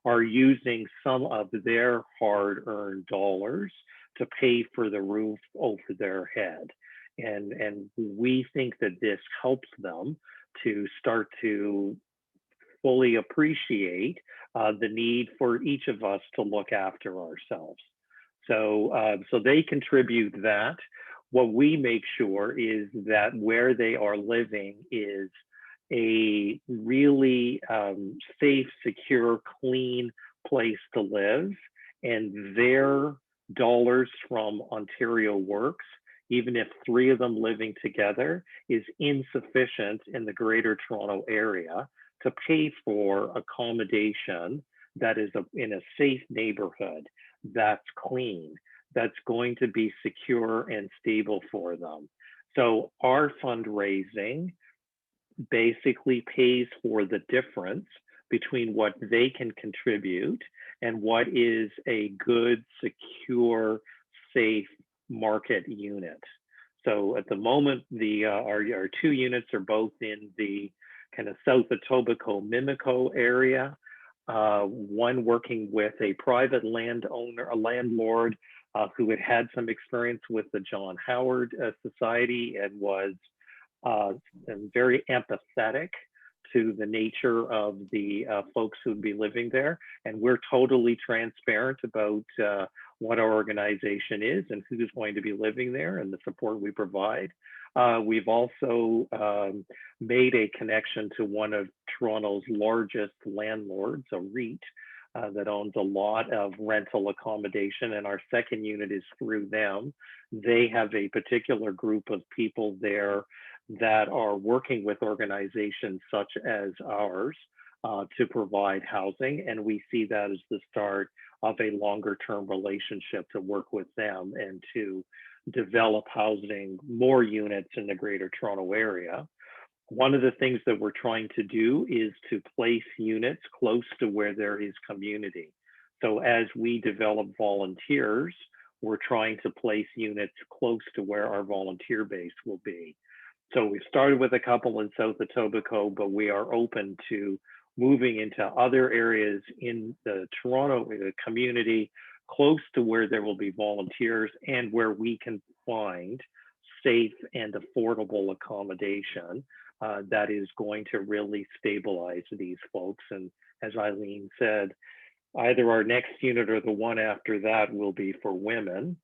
Speaker 4: are using some of their hard-earned dollars to pay for the roof over their head. And we think that this helps them to start to fully appreciate the need for each of us to look after ourselves. So, so they contribute that. What we make sure is that where they are living is a really safe, secure, clean place to live, and their dollars from Ontario Works, even if 3 of them living together, is insufficient in the Greater Toronto area to pay for accommodation that is in a safe neighborhood, that's clean, that's going to be secure and stable for them. So our fundraising basically pays for the difference between what they can contribute and what is a good, secure, safe market unit. So at the moment, our 2 units are both in the kind of South Etobicoke, Mimico area. One working with a private landowner, a landlord who had some experience with the John Howard Society and was very empathetic to the nature of the folks who'd be living there. And we're totally transparent about what our organization is and who's going to be living there and the support we provide. We've also made a connection to one of Toronto's largest landlords, a REIT, that owns a lot of rental accommodation, and our second unit is through them. They have a particular group of people there that are working with organizations such as ours to provide housing, and we see that as the start of a longer-term relationship to work with them and to develop housing, more units in the Greater Toronto area. One of the things that we're trying to do is to place units close to where there is community. So as we develop volunteers, we're trying to place units close to where our volunteer base will be. So we started with a couple in South Etobicoke, but we are open to moving into other areas in the Toronto community, close to where there will be volunteers and where we can find safe and affordable accommodation that is going to really stabilize these folks. And as Eileen said, either our next unit or the one after that will be for women.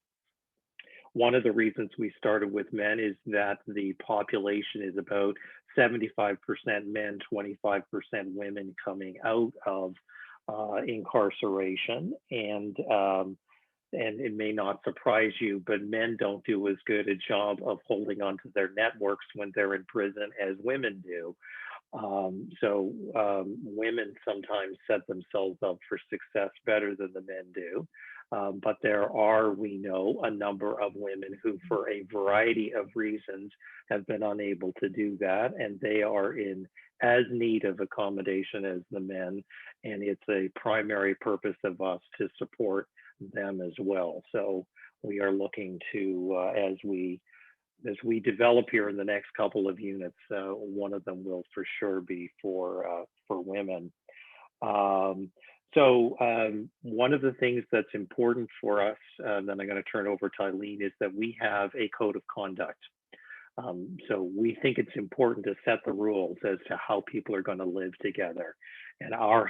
Speaker 4: One of the reasons we started with men is that the population is about 75% men, 25% women coming out of incarceration. And it may not surprise you, but men don't do as good a job of holding onto their networks when they're in prison as women do. Women sometimes set themselves up for success better than the men do. But there are, we know, a number of women who, for a variety of reasons, have been unable to do that, and they are in as need of accommodation as the men, and it's a primary purpose of us to support them as well. So we are looking to, as we develop here in the next couple of units, one of them will for sure be for women. One of the things that's important for us, then I'm going to turn over to Eileen, is that we have a code of conduct. So we think it's important to set the rules as to how people are going to live together. And our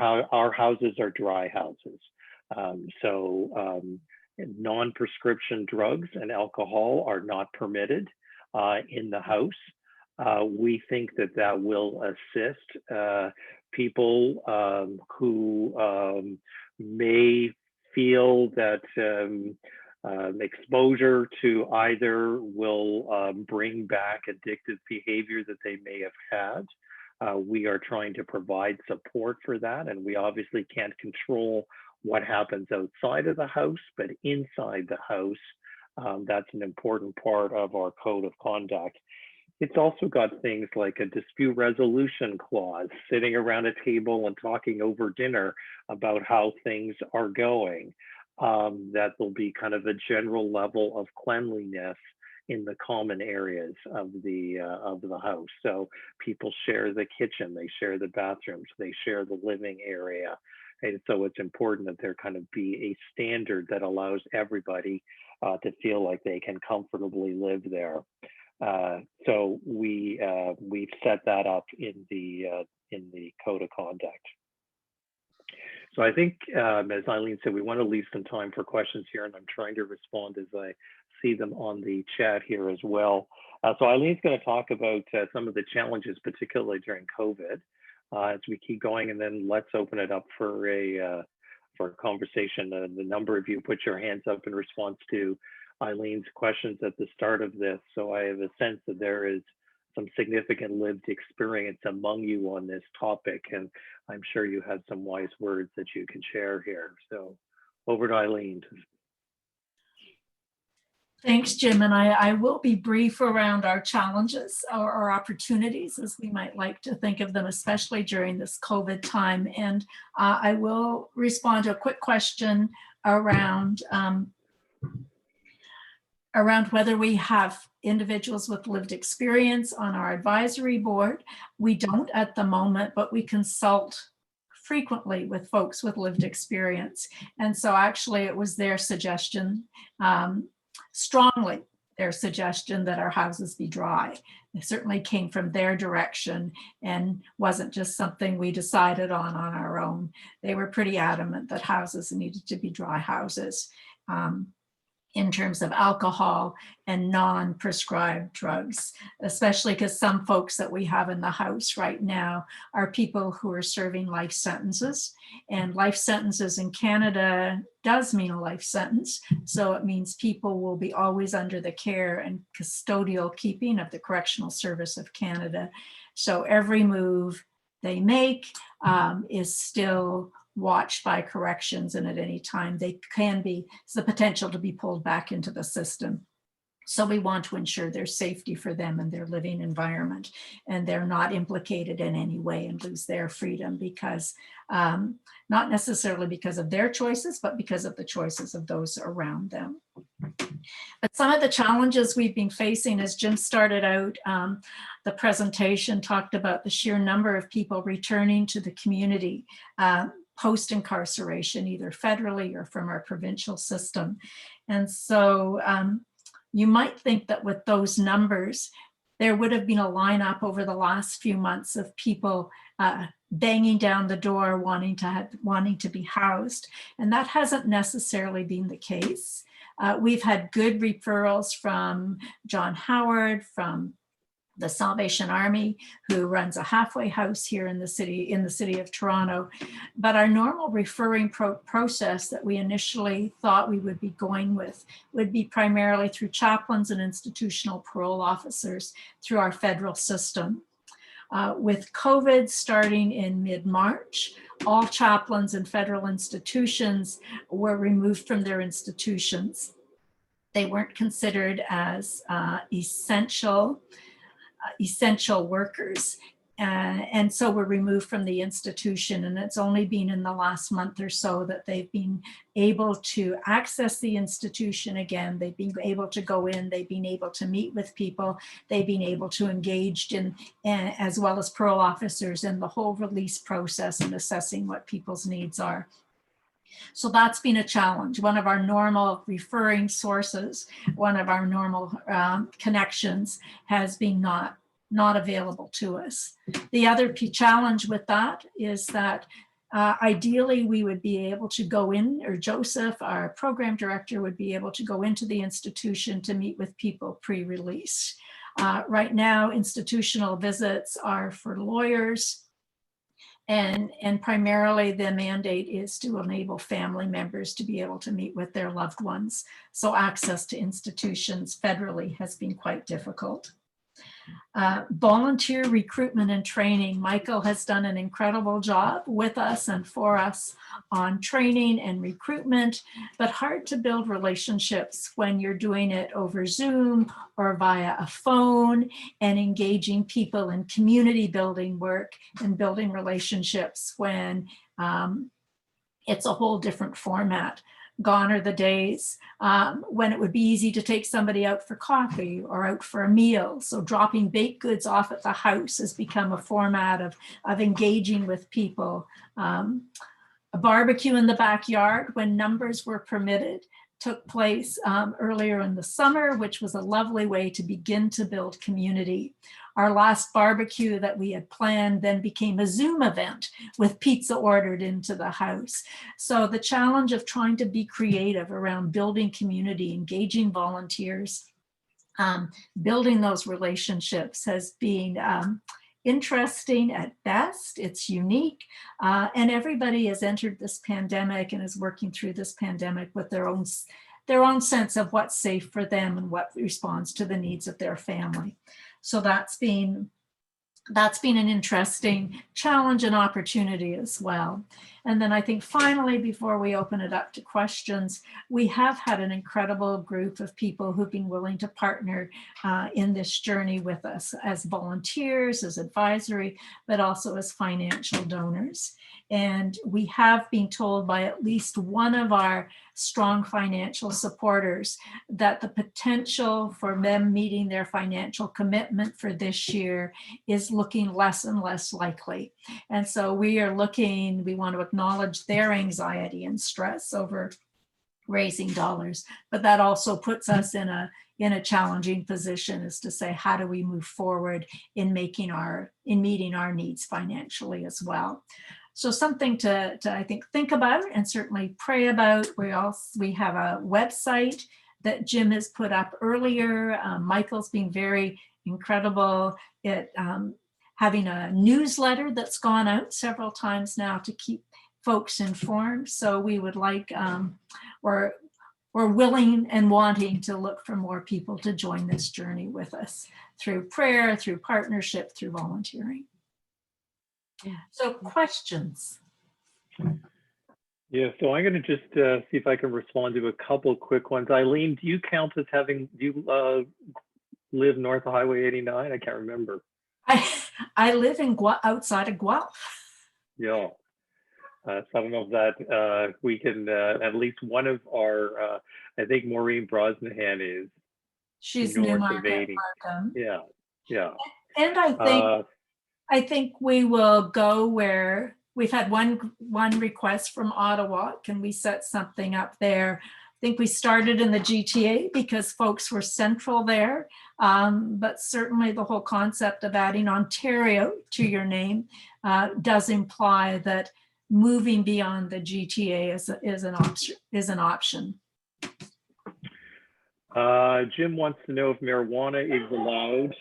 Speaker 4: houses are dry houses. Non-prescription drugs and alcohol are not permitted in the house. We think that that will assist people who may feel that exposure to either will bring back addictive behavior that they may have had. We are trying to provide support for that, and we obviously can't control what happens outside of the house, but inside the house, that's an important part of our code of conduct. It's also got things like a dispute resolution clause, sitting around a table and talking over dinner about how things are going. That will be kind of a general level of cleanliness in the common areas of the house. So people share the kitchen, they share the bathrooms, they share the living area. And so it's important that there kind of be a standard that allows everybody to feel like they can comfortably live there. So we've set that up in the code of conduct. So I think, as Eileen said, we want to leave some time for questions here, and I'm trying to respond as I see them on the chat here as well. So Eileen's going to talk about some of the challenges, particularly during COVID, as we keep going, and then let's open it up for a conversation. The number of you put your hands up in response to Eileen's questions at the start of this, so I have a sense that there is some significant lived experience among you on this topic, and I'm sure you have some wise words that you can share here. So over to Eileen.
Speaker 3: Thanks, Jim. And I will be brief around our challenges or opportunities, as we might like to think of them, especially during this COVID time. And I will respond to a quick question around whether we have individuals with lived experience on our advisory board. We don't at the moment, but we consult frequently with folks with lived experience. And so actually it was their suggestion, strongly their suggestion, that our houses be dry. It certainly came from their direction and wasn't just something we decided on our own. They were pretty adamant that houses needed to be dry houses. In terms of alcohol and non-prescribed drugs, especially because some folks that we have in the house right now are people who are serving life sentences, and life sentences in Canada does mean a life sentence. So it means people will be always under the care and custodial keeping of the Correctional Service of Canada. So every move they make is still watched by corrections, and at any time they can be, it's the potential to be pulled back into the system. So we want to ensure there's safety for them and their living environment, and they're not implicated in any way and lose their freedom because, not necessarily because of their choices, but because of the choices of those around them. But some of the challenges we've been facing, as Jim started out, the presentation talked about the sheer number of people returning to the community post-incarceration, either federally or from our provincial system. And so you might think that with those numbers, there would have been a lineup over the last few months of people banging down the door, wanting to be housed. And that hasn't necessarily been the case. We've had good referrals from John Howard, from the Salvation Army, who runs a halfway house here in the city of Toronto. But our normal referring process that we initially thought we would be going with would be primarily through chaplains and institutional parole officers through our federal system. With COVID starting in mid-March, all chaplains in federal institutions were removed from their institutions. They weren't considered as essential workers, and so were removed from the institution. And it's only been in the last month or so that they've been able to access the institution again. They've been able to go in, they've been able to meet with people, they've been able to engage in, as well as parole officers, in the whole release process and assessing what people's needs are. So that's been a challenge. One of our normal referring sources, one of our normal connections has been not available to us. The other challenge with that is that ideally we would be able to go in, or Joseph, our program director, would be able to go into the institution to meet with people pre-release. Right now, institutional visits are for lawyers, and primarily the mandate is to enable family members to be able to meet with their loved ones. So access to institutions federally has been quite difficult. Volunteer recruitment and training. Michael has done an incredible job with us and for us on training and recruitment, but hard to build relationships when you're doing it over Zoom or via a phone, and engaging people in community building work and building relationships when it's a whole different format. Gone are the days when it would be easy to take somebody out for coffee or out for a meal. So dropping baked goods off at the house has become a format of engaging with people. A barbecue in the backyard, when numbers were permitted, took place earlier in the summer, which was a lovely way to begin to build community. Our last barbecue that we had planned then became a Zoom event with pizza ordered into the house. So the challenge of trying to be creative around building community, engaging volunteers, building those relationships has been interesting at best. It's unique, and everybody has entered this pandemic and is working through this pandemic with their own sense of what's safe for them and what responds to the needs of their family. So that's been an interesting challenge and opportunity as well. And then I think finally, before we open it up to questions, we have had an incredible group of people who've been willing to partner in this journey with us as volunteers, as advisory, but also as financial donors. And we have been told by at least one of our strong financial supporters that the potential for them meeting their financial commitment for this year is looking less and less likely. And so we want to acknowledge their anxiety and stress over raising dollars, but that also puts us in a challenging position as to say, how do we move forward in meeting our needs financially as well. So something to I think about and certainly pray about. We have a website that Jim has put up earlier. Michael's been very incredible at having a newsletter that's gone out several times now to keep folks informed. So we would like, we're willing and wanting to look for more people to join this journey with us through prayer, through partnership, through volunteering. So questions?
Speaker 4: Yeah, so I'm going to just see if I can respond to a couple quick ones. Eileen, do you count as having, do you live north of Highway 89? I can't remember.
Speaker 3: I live in outside of Guelph.
Speaker 4: Yeah. So I don't know if that we can, at least one of our, I think Maureen Brosnahan is
Speaker 3: She's
Speaker 4: north of
Speaker 3: Newmarket,
Speaker 4: 80.
Speaker 3: Markham.
Speaker 4: Yeah, yeah.
Speaker 3: And I think we will go where we've had one request from Ottawa. Can we set something up there? I think we started in the GTA because folks were central there. But certainly the whole concept of adding Ontario to your name does imply that moving beyond the GTA is an option.
Speaker 4: Jim wants to know if marijuana is allowed.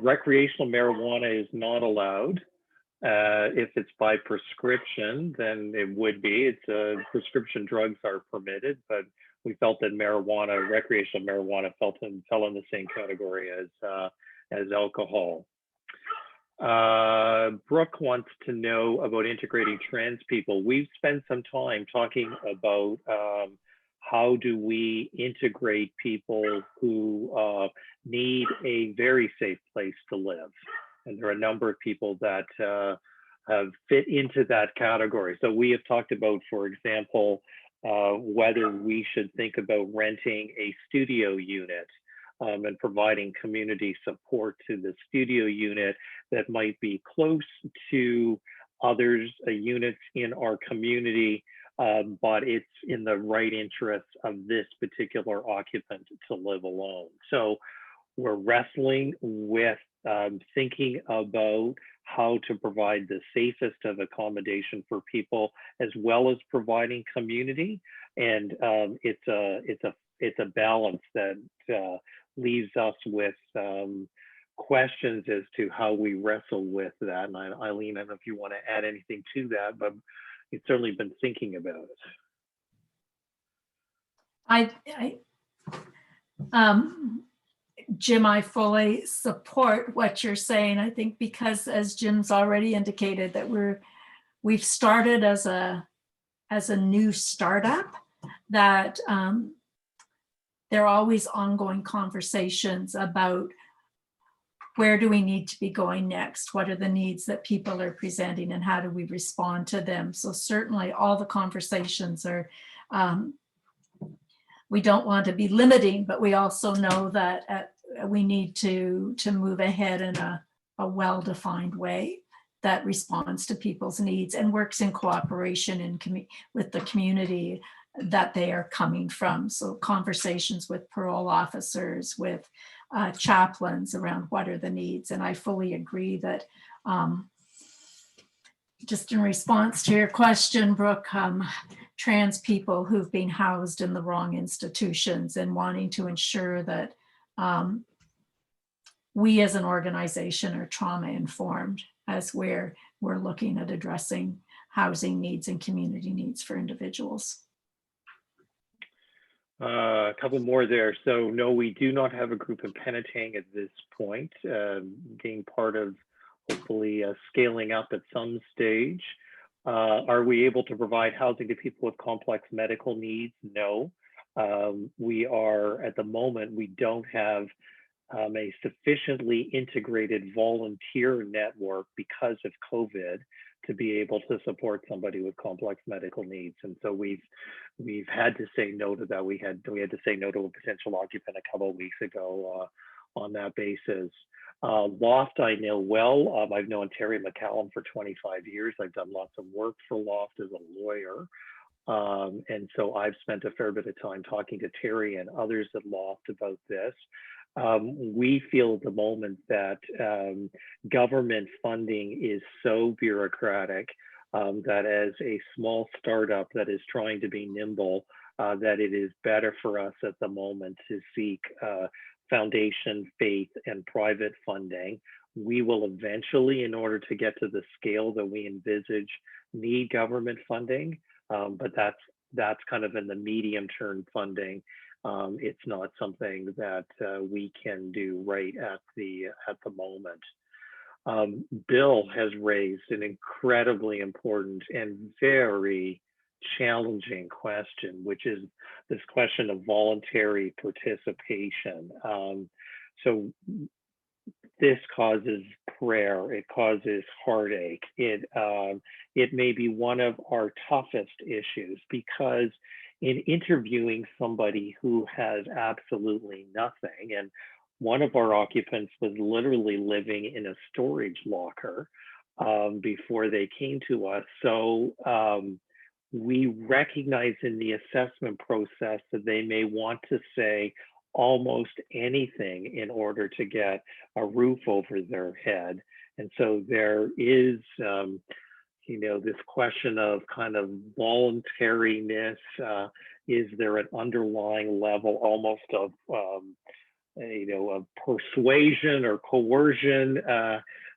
Speaker 4: Recreational marijuana is not allowed. If it's by prescription, then it would be. Prescription drugs are permitted, but we felt that recreational marijuana fell in the same category as alcohol. Brooke wants to know about integrating trans people. We've spent some time talking about how do we integrate people who need a very safe place to live. And there are a number of people that have fit into that category. So we have talked about, for example, whether we should think about renting a studio unit and providing community support to the studio unit that might be close to others, units in our community, but it's in the right interest of this particular occupant to live alone. So we're wrestling with thinking about how to provide the safest of accommodation for people, as well as providing community. And it's a balance that leaves us with questions as to how we wrestle with that. And Eileen, I don't know if you want to add anything to that, but you've certainly been thinking about it.
Speaker 3: Jim, I fully support what you're saying. I think because, as Jim's already indicated, that we've started as a new startup, that there are always ongoing conversations about where do we need to be going next? What are the needs that people are presenting and how do we respond to them? So certainly all the conversations are, we don't want to be limiting, but we also know that we need to move ahead in a well-defined way that responds to people's needs and works in cooperation with the community that they are coming from. So conversations with parole officers, with chaplains around what are the needs. And I fully agree that just in response to your question, Brooke, trans people who've been housed in the wrong institutions and wanting to ensure that we as an organization are trauma informed as we're looking at addressing housing needs and community needs for individuals.
Speaker 4: A couple more there. So no, we do not have a group in Penetang at this point, being part of hopefully scaling up at some stage. Are we able to provide housing to people with complex medical needs? No. We are, at the moment, we don't have a sufficiently integrated volunteer network because of COVID to be able to support somebody with complex medical needs. And so we've had to say no to that. We had to say no to a potential occupant a couple of weeks ago on that basis. Loft I know well. I've known Terry McCallum for 25 years. I've done lots of work for Loft as a lawyer. And so I've spent a fair bit of time talking to Terry and others at Loft about this. We feel at the moment that government funding is so bureaucratic that as a small startup that is trying to be nimble, that it is better for us at the moment to seek foundation, faith, and private funding. We will eventually, in order to get to the scale that we envisage, need government funding, but that's kind of in the medium-term funding. It's not something that we can do right at the moment. Bill has raised an incredibly important and very challenging question, which is this question of voluntary participation. So this causes prayer, it causes heartache. It may be one of our toughest issues, because in interviewing somebody who has absolutely nothing, and one of our occupants was literally living in a storage locker before they came to us. So we recognize in the assessment process that they may want to say almost anything in order to get a roof over their head. And so there is, this question of kind of voluntariness. Is there an underlying level almost of, of persuasion or coercion,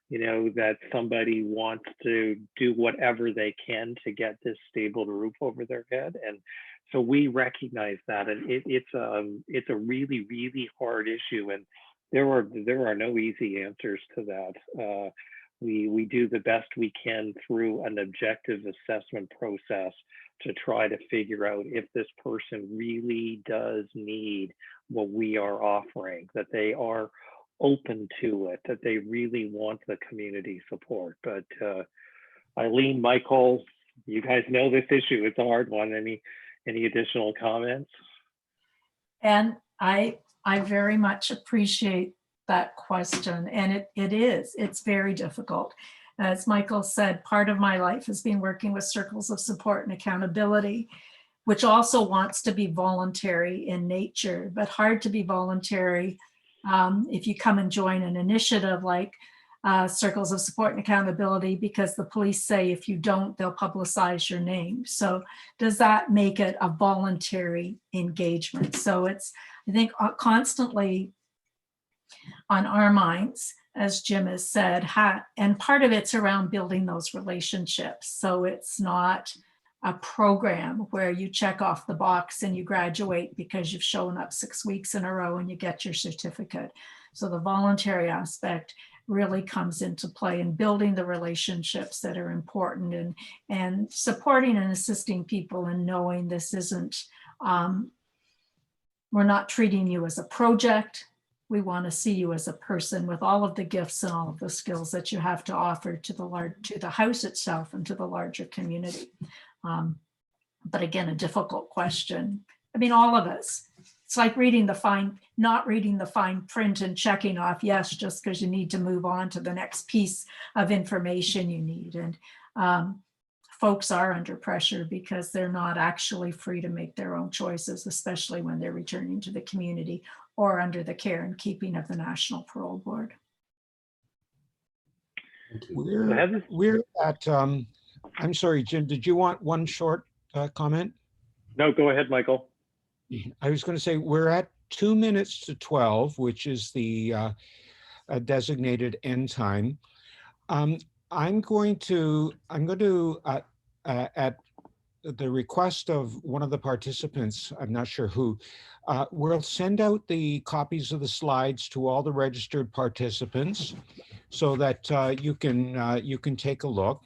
Speaker 4: that somebody wants to do whatever they can to get this stable roof over their head? And so we recognize that, and it's a really, really hard issue, and there are no easy answers to that. We do the best we can through an objective assessment process to try to figure out if this person really does need what we are offering, that they are open to it, that they really want the community support. But Eileen, Michael, you guys know this issue. It's a hard one. Any additional comments?
Speaker 3: And I very much appreciate that question. And it's very difficult. As Michael said, part of my life has been working with circles of support and accountability, which also wants to be voluntary in nature, but hard to be voluntary if you come and join an initiative like Circles of Support and Accountability, because the police say if you don't, they'll publicize your name. So does that make it a voluntary engagement? So it's, I think, constantly on our minds, as Jim has said, and part of it's around building those relationships. So it's not a program where you check off the box and you graduate because you've shown up 6 weeks in a row and you get your certificate. So the voluntary aspect really comes into play in building the relationships that are important, and supporting and assisting people and knowing this isn't, we're not treating you as a project. We want to see you as a person with all of the gifts and all of the skills that you have to offer to the house itself and to the larger community. But again, a difficult question. I mean, all of us, it's like not reading the fine print and checking off yes, just because you need to move on to the next piece of information you need. And folks are under pressure because they're not actually free to make their own choices, especially when they're returning to the community or under the care and keeping of the National Parole Board.
Speaker 1: We're at, I'm sorry, Jim, did you want one short comment?
Speaker 4: No, go ahead, Michael.
Speaker 1: I was going to say we're at 2 minutes to 12, which is the designated end time. I'm going to, at the request of one of the participants, I'm not sure who, we'll send out the copies of the slides to all the registered participants so that you can take a look.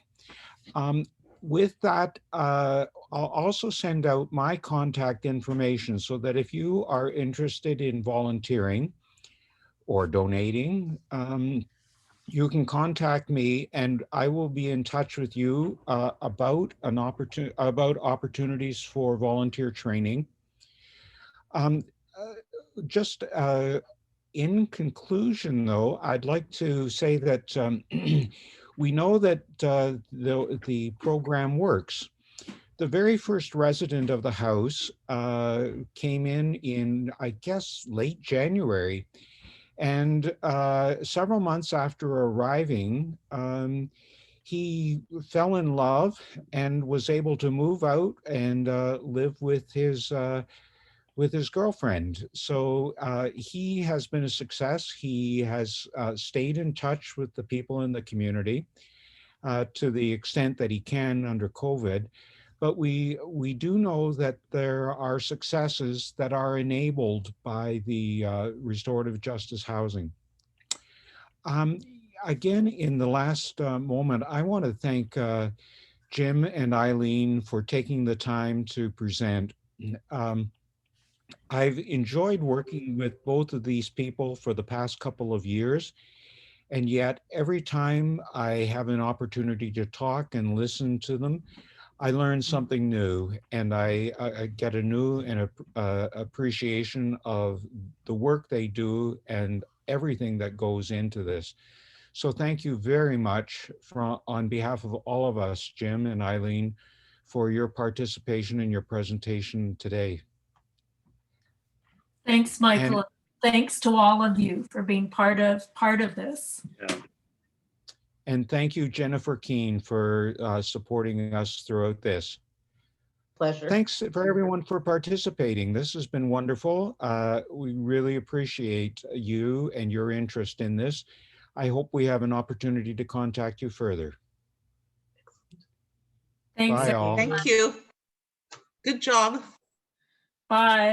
Speaker 1: With that, I'll also send out my contact information so that if you are interested in volunteering or donating, you can contact me and I will be in touch with you about opportunities for volunteer training. Just in conclusion, though, I'd like to say that we know that the program works. The very first resident of the house came in, I guess, late January. And several months after arriving, he fell in love and was able to move out and live with his girlfriend. So he has been a success. He has stayed in touch with the people in the community to the extent that he can under COVID. But we do know that there are successes that are enabled by the restorative justice housing. again, in the last moment, I want to thank Jim and Eileen for taking the time to present. I've enjoyed working with both of these people for the past couple of years, and yet every time I have an opportunity to talk and listen to them, I learn something new, and I get a new and appreciation of the work they do and everything that goes into this. So thank you very much on behalf of all of us, Jim and Eileen, for your participation in your presentation today.
Speaker 3: Thanks, Michael. Thanks to all of you for being part of this.
Speaker 4: Yeah.
Speaker 1: And thank you, Jennifer Keene, for supporting us throughout this.
Speaker 2: Pleasure.
Speaker 1: Thanks for everyone for participating. This has been wonderful. We really appreciate you and your interest in this. I hope we have an opportunity to contact you further.
Speaker 3: Thanks.
Speaker 1: Bye all.
Speaker 5: Thank you. Good job.
Speaker 3: Bye.